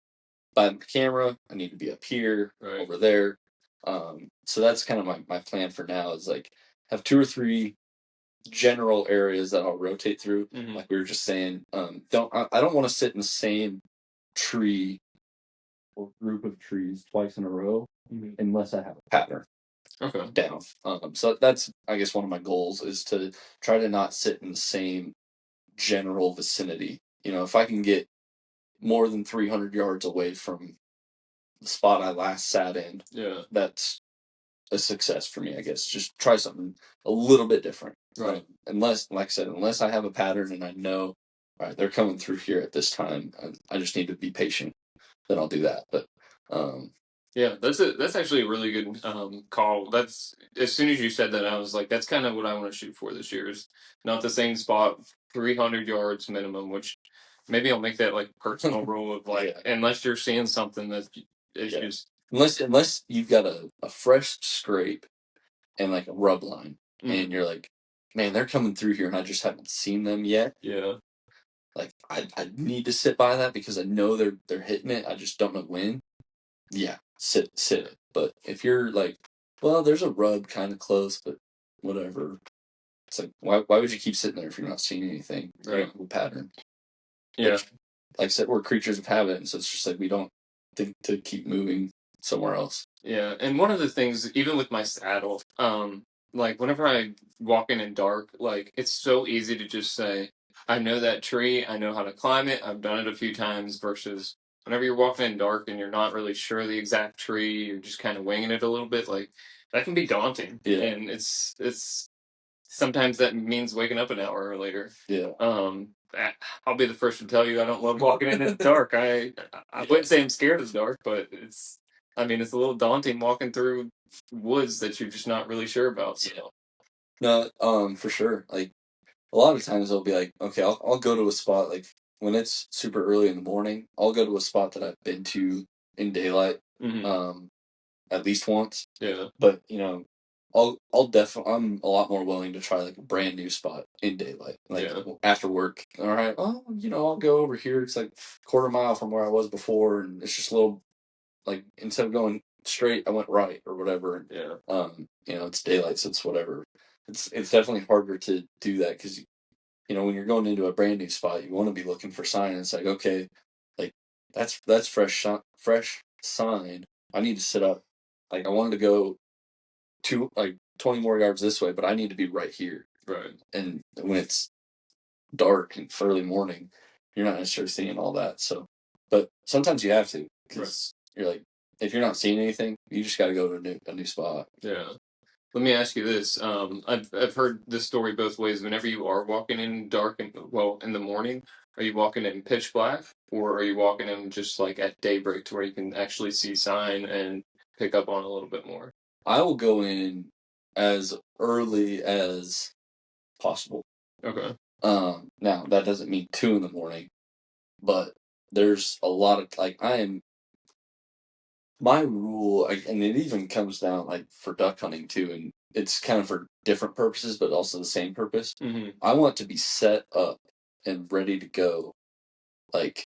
by the camera, I need to be up here, over there. So that's kind of my plan for now is like have 2 or 3 general areas that I'll rotate through. Like we were just saying, I don't want to sit in the same tree or group of trees twice in a row unless I have a pattern down. So that's I guess one of my goals is to try to not sit in the same general vicinity. If I can get more than 300 yards away from the spot I last sat in, that's a success for me, I guess. Just try something a little bit different. Right. Unless, like I said, unless I have a pattern and I know, all right, they're coming through here at this time, I just need to be patient. Then I'll do that. But yeah, that's actually a really good call. That's as soon as you said that, I was like, that's kind of what I want to shoot for this year. Is not the same spot, 300 yards minimum. Which maybe I'll make that like a personal rule of like, unless you're seeing something that is just unless you've got a fresh scrape and like a rub line, and you're like, man, they're coming through here, and I just haven't seen them yet. Yeah. Like I need to sit by that because I know they're hitting it. I just don't know when. Yeah, sit it. But if you're like, well, there's a rub kind of close, but whatever. It's like, why would you keep sitting there if you're not seeing anything? Right. Pattern. Yeah. Which, like I said, we're creatures of habit, and so it's just like we don't think to keep moving somewhere else. Yeah, and one of the things, even with my saddle, like whenever I walk in dark, like it's so easy to just say, I know that tree, I know how to climb it, I've done it a few times, versus whenever you're walking in dark and you're not really sure the exact tree, you're just kind of winging it a little bit, like that can be daunting. Yeah. And it's sometimes that means waking up an hour later. Yeah. I'll be the first to tell you I don't love walking in the dark. I wouldn't say I'm scared of the dark, but it's a little daunting walking through woods that you're just not really sure about. So. No, for sure. Like a lot of times I'll be like, okay, I'll go to a spot like when it's super early in the morning. I'll go to a spot that I've been to in daylight, at least once. Yeah. But I'll definitely. I'm a lot more willing to try like a brand new spot in daylight, like after work. All right, well, I'll go over here. It's like a quarter mile from where I was before, and it's just a little like instead of going straight, I went right or whatever. Yeah. It's daylight, so it's whatever. It's definitely harder to do that because when you're going into a brand new spot, you want to be looking for sign. And it's like, okay, like that's fresh sign. I need to sit up. Like I wanted to go 20 more yards this way, but I need to be right here. Right. And when it's dark and early morning, you're not necessarily seeing all that. So, but sometimes you have to because you're like, if you're not seeing anything, you just got to go to a new spot. Yeah. Let me ask you this. I've heard this story both ways. Whenever you are walking in dark in the morning, are you walking in pitch black or are you walking in just like at daybreak to where you can actually see sign and pick up on a little bit more? I will go in as early as possible. Okay. Now that doesn't mean 2 in the morning, but there's a lot of my rule, and it even comes down like for duck hunting too, and it's kind of for different purposes, but also the same purpose. Mm-hmm. I want to be set up and ready to go, like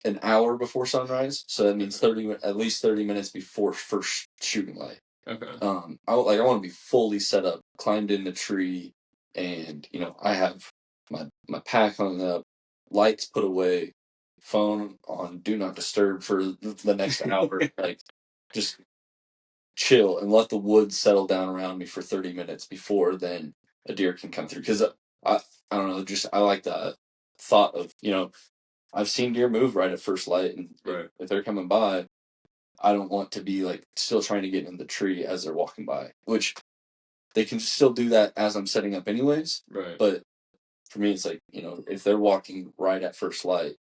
an hour before sunrise. So that means at least 30 minutes before first shooting light. Okay. I want to be fully set up, climbed in the tree, and I have my pack hung up, lights put away, phone on do not disturb for the next hour. Like just chill and let the woods settle down around me for 30 minutes before then a deer can come through. Because I don't know, just I like the thought of I've seen deer move right at first light, and if they're coming by, I don't want to be like still trying to get in the tree as they're walking by, which they can still do that as I'm setting up anyways. Right. But for me, it's like, if they're walking right at first light,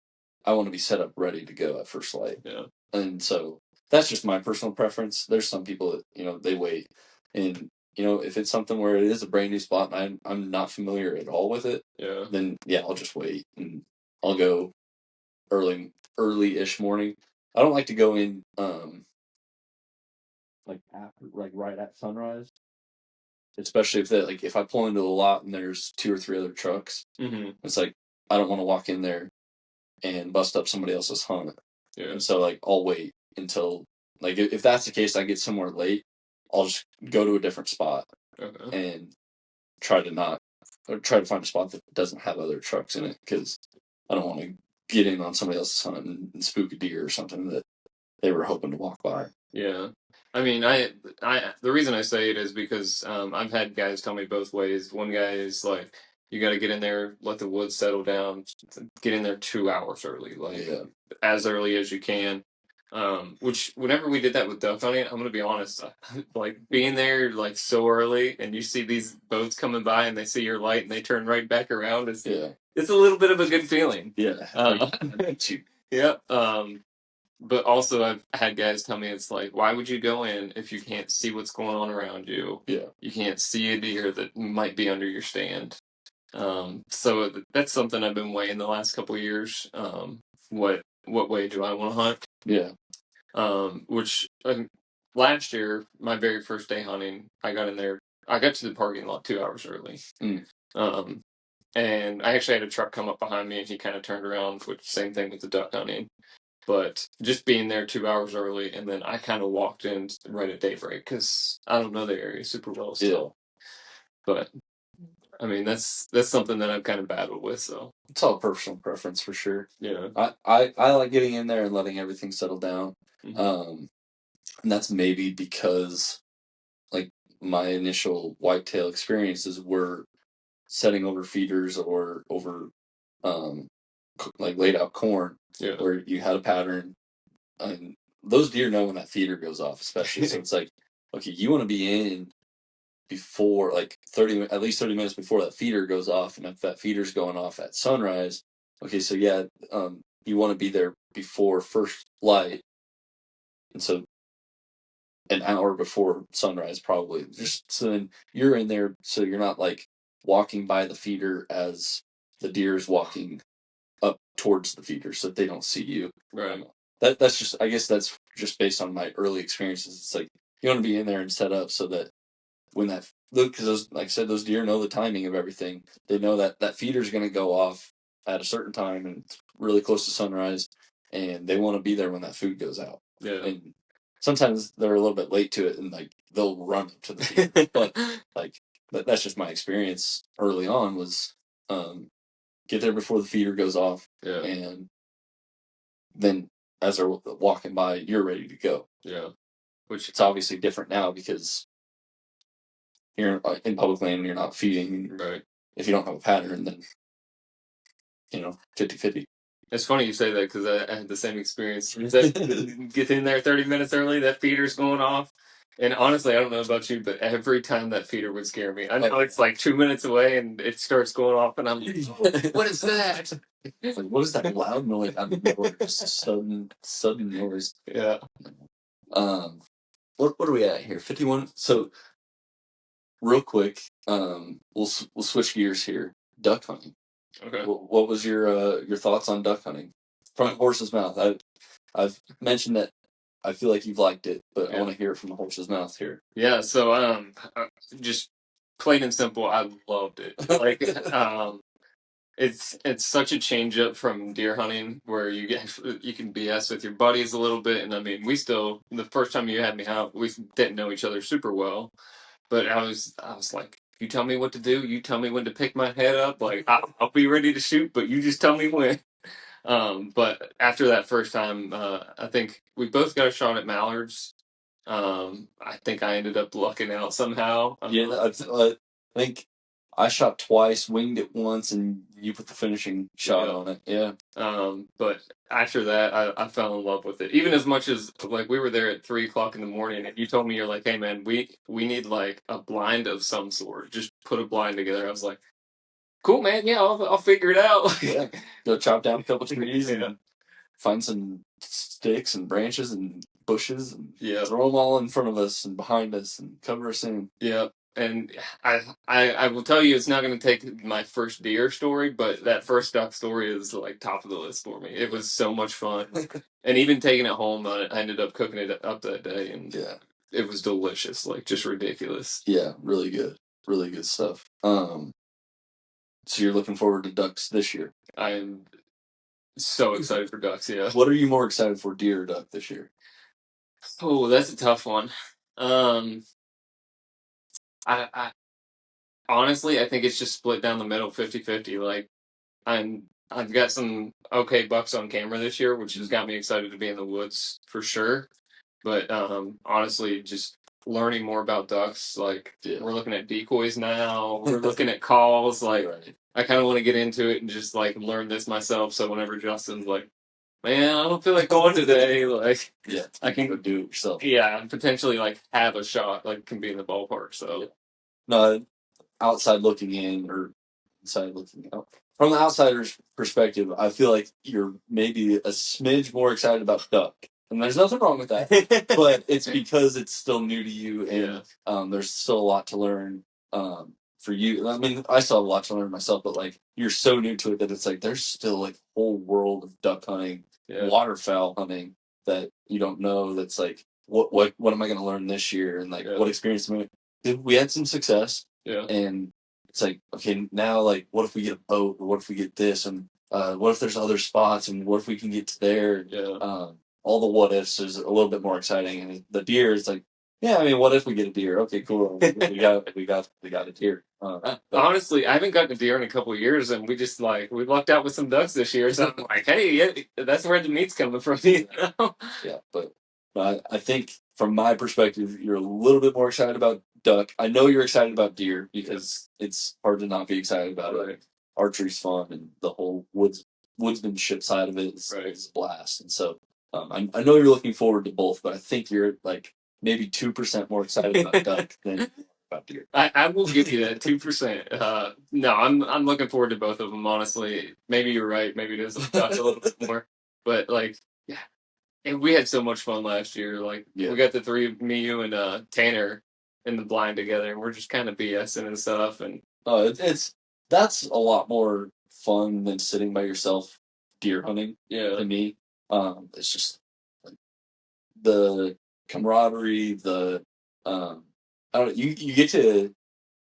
I want to be set up ready to go at first light. Yeah. And so that's just my personal preference. There's some people that, they wait. And, if it's something where it is a brand new spot and I'm not familiar at all with it, then I'll just wait and I'll go early-ish morning. I don't like to go in like right at sunrise, especially if I pull into the lot and there's 2 or 3 other trucks. Mm-hmm. It's like I don't want to walk in there and bust up somebody else's hunt. Yeah. And so I'll wait until if that's the case, I get somewhere late, I'll just go to a different spot and try to find a spot that doesn't have other trucks in it because I don't want to get in on somebody else's hunt and spook a deer or something that they were hoping to walk by. Yeah. I mean, the reason I say it is because I've had guys tell me both ways. One guy is like, you got to get in there, let the woods settle down, get in there 2 hours early, as early as you can. Which whenever we did that with duck hunting, I'm gonna be honest, like being there like so early, and you see these boats coming by, and they see your light, and they turn right back around. It's a little bit of a good feeling. Yeah. Yeah. But also, I've had guys tell me it's like, why would you go in if you can't see what's going on around you? Yeah. You can't see a deer that might be under your stand. So that's something I've been weighing the last couple of years. What way do I want to hunt? Yeah. Which last year, my very first day hunting, I got in there. I got to the parking lot 2 hours early. And I actually had a truck come up behind me, and he kind of turned around. Which same thing with the duck hunting. But just being there 2 hours early, and then I kind of walked in right at daybreak because I don't know the area super well still. Yeah. But I mean, that's something that I've kind of battled with. So it's all personal preference for sure. Yeah. I like getting in there and letting everything settle down. Mm-hmm. And that's maybe because my initial whitetail experiences were setting over feeders or over laid out corn where you had a pattern, and those deer know when that feeder goes off, especially. So it's like, okay, you want to be in before, like at least 30 minutes before that feeder goes off, and if that feeder's going off at sunrise, okay, so yeah, you want to be there before first light, and so an hour before sunrise probably, just so then you're in there, so you're not like walking by the feeder as the deer's walking up towards the feeder, so that they don't see you. Right. That's just, I guess that's just based on my early experiences. It's like you want to be in there and set up so that when that look, because those, like I said, those deer know the timing of everything. They know that that feeder's going to go off at a certain time and it's really close to sunrise, and they want to be there when that food goes out. Yeah. And sometimes they're a little bit late to it, and like they'll run up to the feeder. But like that's just my experience early on was get there before the feeder goes off, Yeah. and then as they're walking by, you're ready to go. Yeah. Which it's obviously different now because you're in public land and you're not feeding. Right. If you don't have a pattern, then 50-50. It's funny you say that because I had the same experience. Get in there 30 minutes early, that feeder's going off. And honestly, I don't know about you, but every time that feeder would scare me. I know it's like 2 minutes away and it starts going off, and I'm like, what is that? It's like, what is that loud noise out of nowhere? Just sudden noise. Yeah. What are we at here? 51. So, real quick, we'll switch gears here. Duck hunting. Okay. What was your thoughts on duck hunting from the horse's mouth? I've mentioned that I feel like you've liked it, but I want to hear it from the horse's mouth here. Yeah. So just plain and simple, I loved it. Like it's such a change up from deer hunting where you can BS with your buddies a little bit, and I mean the first time you had me out, we didn't know each other super well, but I was like, you tell me what to do, you tell me when to pick my head up, like I'll be ready to shoot, but you just tell me when. But after that first time, I think we both got a shot at mallards. I think I ended up lucking out somehow. I think I shot twice, winged it once, and you put the finishing shot on it. Yeah. But after that, I fell in love with it. Even as much as like we were there at 3 o'clock in the morning, and you told me, you're like, hey man, we need like a blind of some sort. Just put a blind together. I was like, cool man, yeah, I'll figure it out. Yeah. Go chop down a couple trees and find some sticks and branches and bushes and throw them all in front of us and behind us and cover us in. Yeah. And I will tell you, it's not going to take my first deer story, but that first duck story is like top of the list for me. It was so much fun, and even taking it home, I ended up cooking it up that day, and it was delicious, like just ridiculous. Yeah, really good stuff. So you're looking forward to ducks this year? I am so excited for ducks. Yeah. What are you more excited for, deer or duck this year? Oh, that's a tough one. I honestly, I think it's just split down the middle, 50-50. Like I've got some okay bucks on camera this year, which has got me excited to be in the woods for sure. But honestly, just learning more about ducks. Like we're looking at decoys now. We're looking at calls. Like I kind of want to get into it and just like learn this myself. So whenever Justin's like, man, I don't feel like going today, like I can go do it yourself. Yeah, and potentially like have a shot, like can be in the ballpark. So no, outside looking in or inside looking out. From the outsider's perspective, I feel like you're maybe a smidge more excited about duck. And there's nothing wrong with that. But it's because it's still new to you, and there's still a lot to learn for you. I mean, I still have a lot to learn myself, but like you're so new to it that it's like there's still like a whole world of duck hunting, waterfowl hunting that you don't know. That's like what am I going to learn this year, and like what experience am I? We had some success, and it's like, okay, now like what if we get a boat, or what if we get this, and what if there's other spots, and what if we can get to there? All the what ifs is a little bit more exciting, and the deer is like, yeah, I mean, what if we get a deer? Okay, cool, we got a deer. Honestly, I haven't gotten a deer in a couple of years, and we just like we lucked out with some ducks this year. So I'm like, hey, that's where the meat's coming from. You know? Yeah, but I think from my perspective, you're a little bit more excited about duck. I know you're excited about deer because it's hard to not be excited about it. Archery's fun, and the whole woodsmanship side of it is a blast. And so I know you're looking forward to both, but I think you're like maybe 2% more excited about duck than about deer. I will give you that 2%. No, I'm looking forward to both of them. Honestly, maybe you're right. Maybe it is a little bit more, but like, yeah, and we had so much fun last year. Like, we got the three, me, you, and Tanner in the blind together, and we're just kind of BSing and stuff. And that's a lot more fun than sitting by yourself deer hunting. Yeah. To me, it's just like the camaraderie, the I don't know, you get to,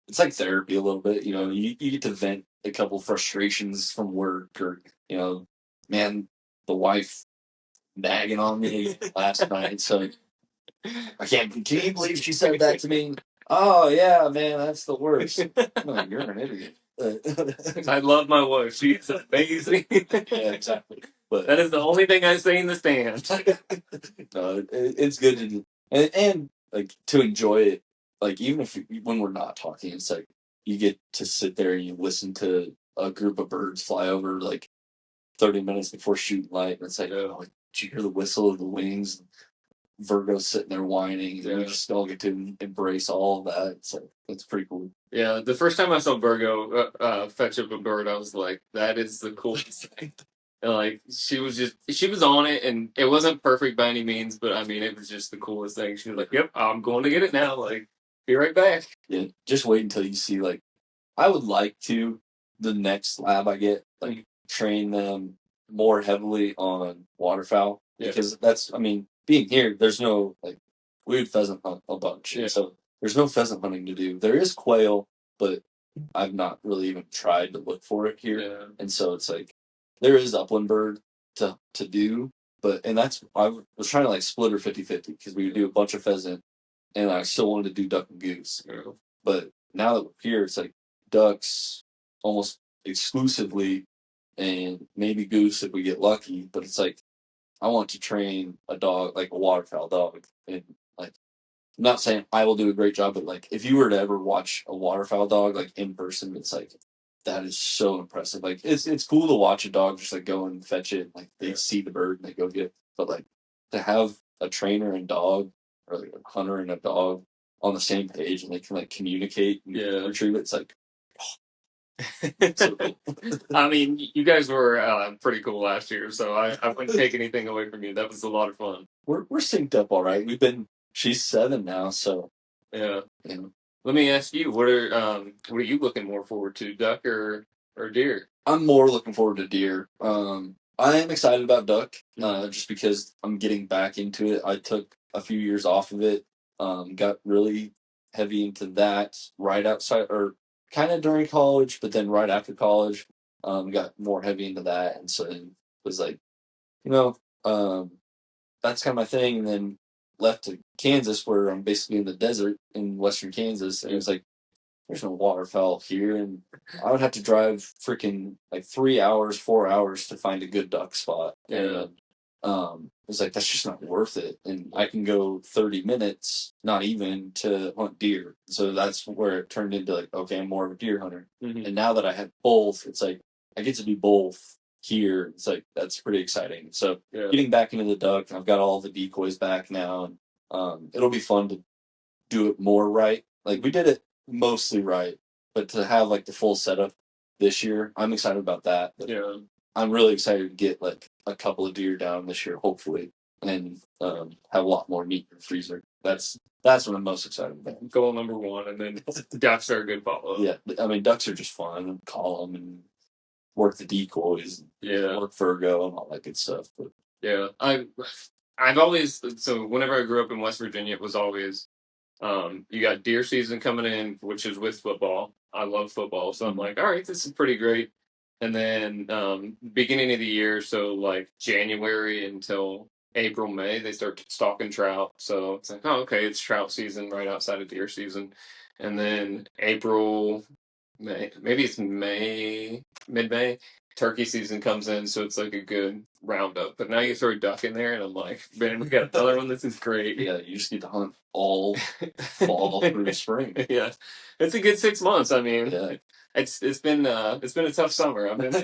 it's like therapy a little bit, you get to vent a couple frustrations from work, or man, the wife nagging on me last night, so can you believe she said that to me? Oh yeah, man, that's the worst. No, you're an idiot. I love my wife. She's amazing. Yeah, exactly. But that is the only thing I say in the stand. No, it's good to and like to enjoy it. Like even if when we're not talking, it's like you get to sit there and you listen to a group of birds fly over like 30 minutes before shooting light, and it's like, oh, like, did you hear the whistle of the wings? Virgo's sitting there whining, and we just all get to embrace all of that. So it's pretty cool. Yeah, the first time I saw Virgo fetch up a bird, I was like, that is the coolest thing. And like she was on it, and it wasn't perfect by any means, but I mean it was just the coolest thing. She was like, "Yep, I'm going to get it now. Like, be right back." Yeah, just wait until you see, like, I would like to, the next lab I get, like, train them more heavily on waterfowl, because that's, I mean, being here, there's no, like, we would pheasant hunt a bunch, so there's no pheasant hunting to do. There is quail, but I've not really even tried to look for it here, and so it's like there is upland bird to do, and that's, I was trying to like split her 50-50, because we would do a bunch of pheasant, and I still wanted to do duck and goose. But now that we're here, it's like ducks almost exclusively, and maybe goose if we get lucky. But it's like I want to train a dog, like a waterfowl dog, and like I'm not saying I will do a great job, but like if you were to ever watch a waterfowl dog like in person, it's like that is so impressive. Like it's cool to watch a dog just like go and fetch it, like they see the bird and they go get it. But like to have a trainer and dog, or like a hunter and a dog on the same page, and they can like communicate and retrieve it, it's like so cool. I mean, you guys were pretty cool last year, so I wouldn't take anything away from you. That was a lot of fun. We're synced up all right. She's 7 now, so yeah. Let me ask you, what are you looking more forward to, duck or deer? I'm more looking forward to deer. I am excited about duck, just because I'm getting back into it. I took a few years off of it, got really heavy into that right outside, or kind of during college, but then right after college, got more heavy into that, and so it was like, you know, um, that's kind of my thing. And then left to Kansas, where I'm basically in the desert in western Kansas, and it was like, there's no waterfowl here, and I would have to drive freaking like 3 hours, 4 hours to find a good duck spot. And it's like, that's just not worth it. And I can go 30 minutes, not even, to hunt deer. So that's where it turned into like, okay, I'm more of a deer hunter. And now that I have both, it's like I get to do both here. It's like that's pretty exciting. So getting back into the duck, I've got all the decoys back now, and it'll be fun to do it more right. Like we did it mostly right, but to have like the full setup this year, I'm excited about that. But I'm really excited to get like a couple of deer down this year, hopefully, and have a lot more meat in the freezer. That's what I'm most excited about. Goal number 1, and then ducks are a good follow. Yeah, I mean ducks are just fun. Call them and work the decoys, work Virgo and all that good stuff. But I've always, so whenever I grew up in West Virginia, it was always you got deer season coming in, which is with football. I love football, so I'm like, all right, this is pretty great. And then beginning of the year, so like January until April, May, they start stalking trout. So it's like, oh, okay, it's trout season right outside of deer season. And then April, May, maybe it's May, mid-May, turkey season comes in, so it's like a good roundup. But now you throw duck in there, and I'm like, man, we got another one. This is great. Yeah, you just need to hunt all fall through spring. Yeah, it's a good 6 months. I mean, Yeah. it's been a tough summer. I've been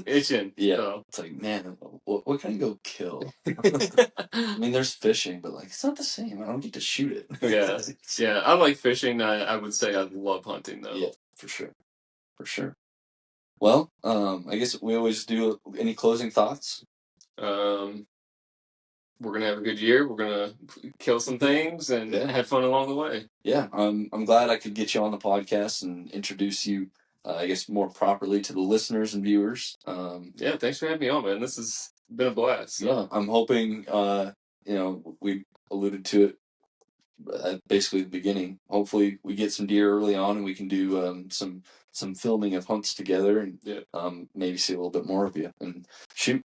itching. Yeah, So. it's like, man, what can I go kill? I mean, there's fishing, but like it's not the same. I don't get to shoot it. Yeah, yeah. I like fishing. I would say I love hunting though. Yeah, for sure. Well, I guess we always do. Any closing thoughts? We're gonna have a good year. We're gonna kill some things and have fun along the way. Yeah, I'm glad I could get you on the podcast and introduce you, I guess, more properly to the listeners and viewers. Yeah, thanks for having me on, man. This has been a blast. So. Yeah, I'm hoping, we alluded to it at basically the beginning. Hopefully, we get some deer early on, and we can do some filming of hunts together, and maybe see a little bit more of you and shoot.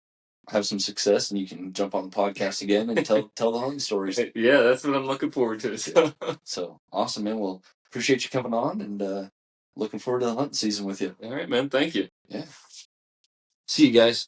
Have some success, and you can jump on the podcast again and tell the hunting stories. Yeah, that's what I'm looking forward to. So awesome, man. Well, appreciate you coming on, and looking forward to the hunting season with you. All right, man. Thank you. Yeah. See you guys.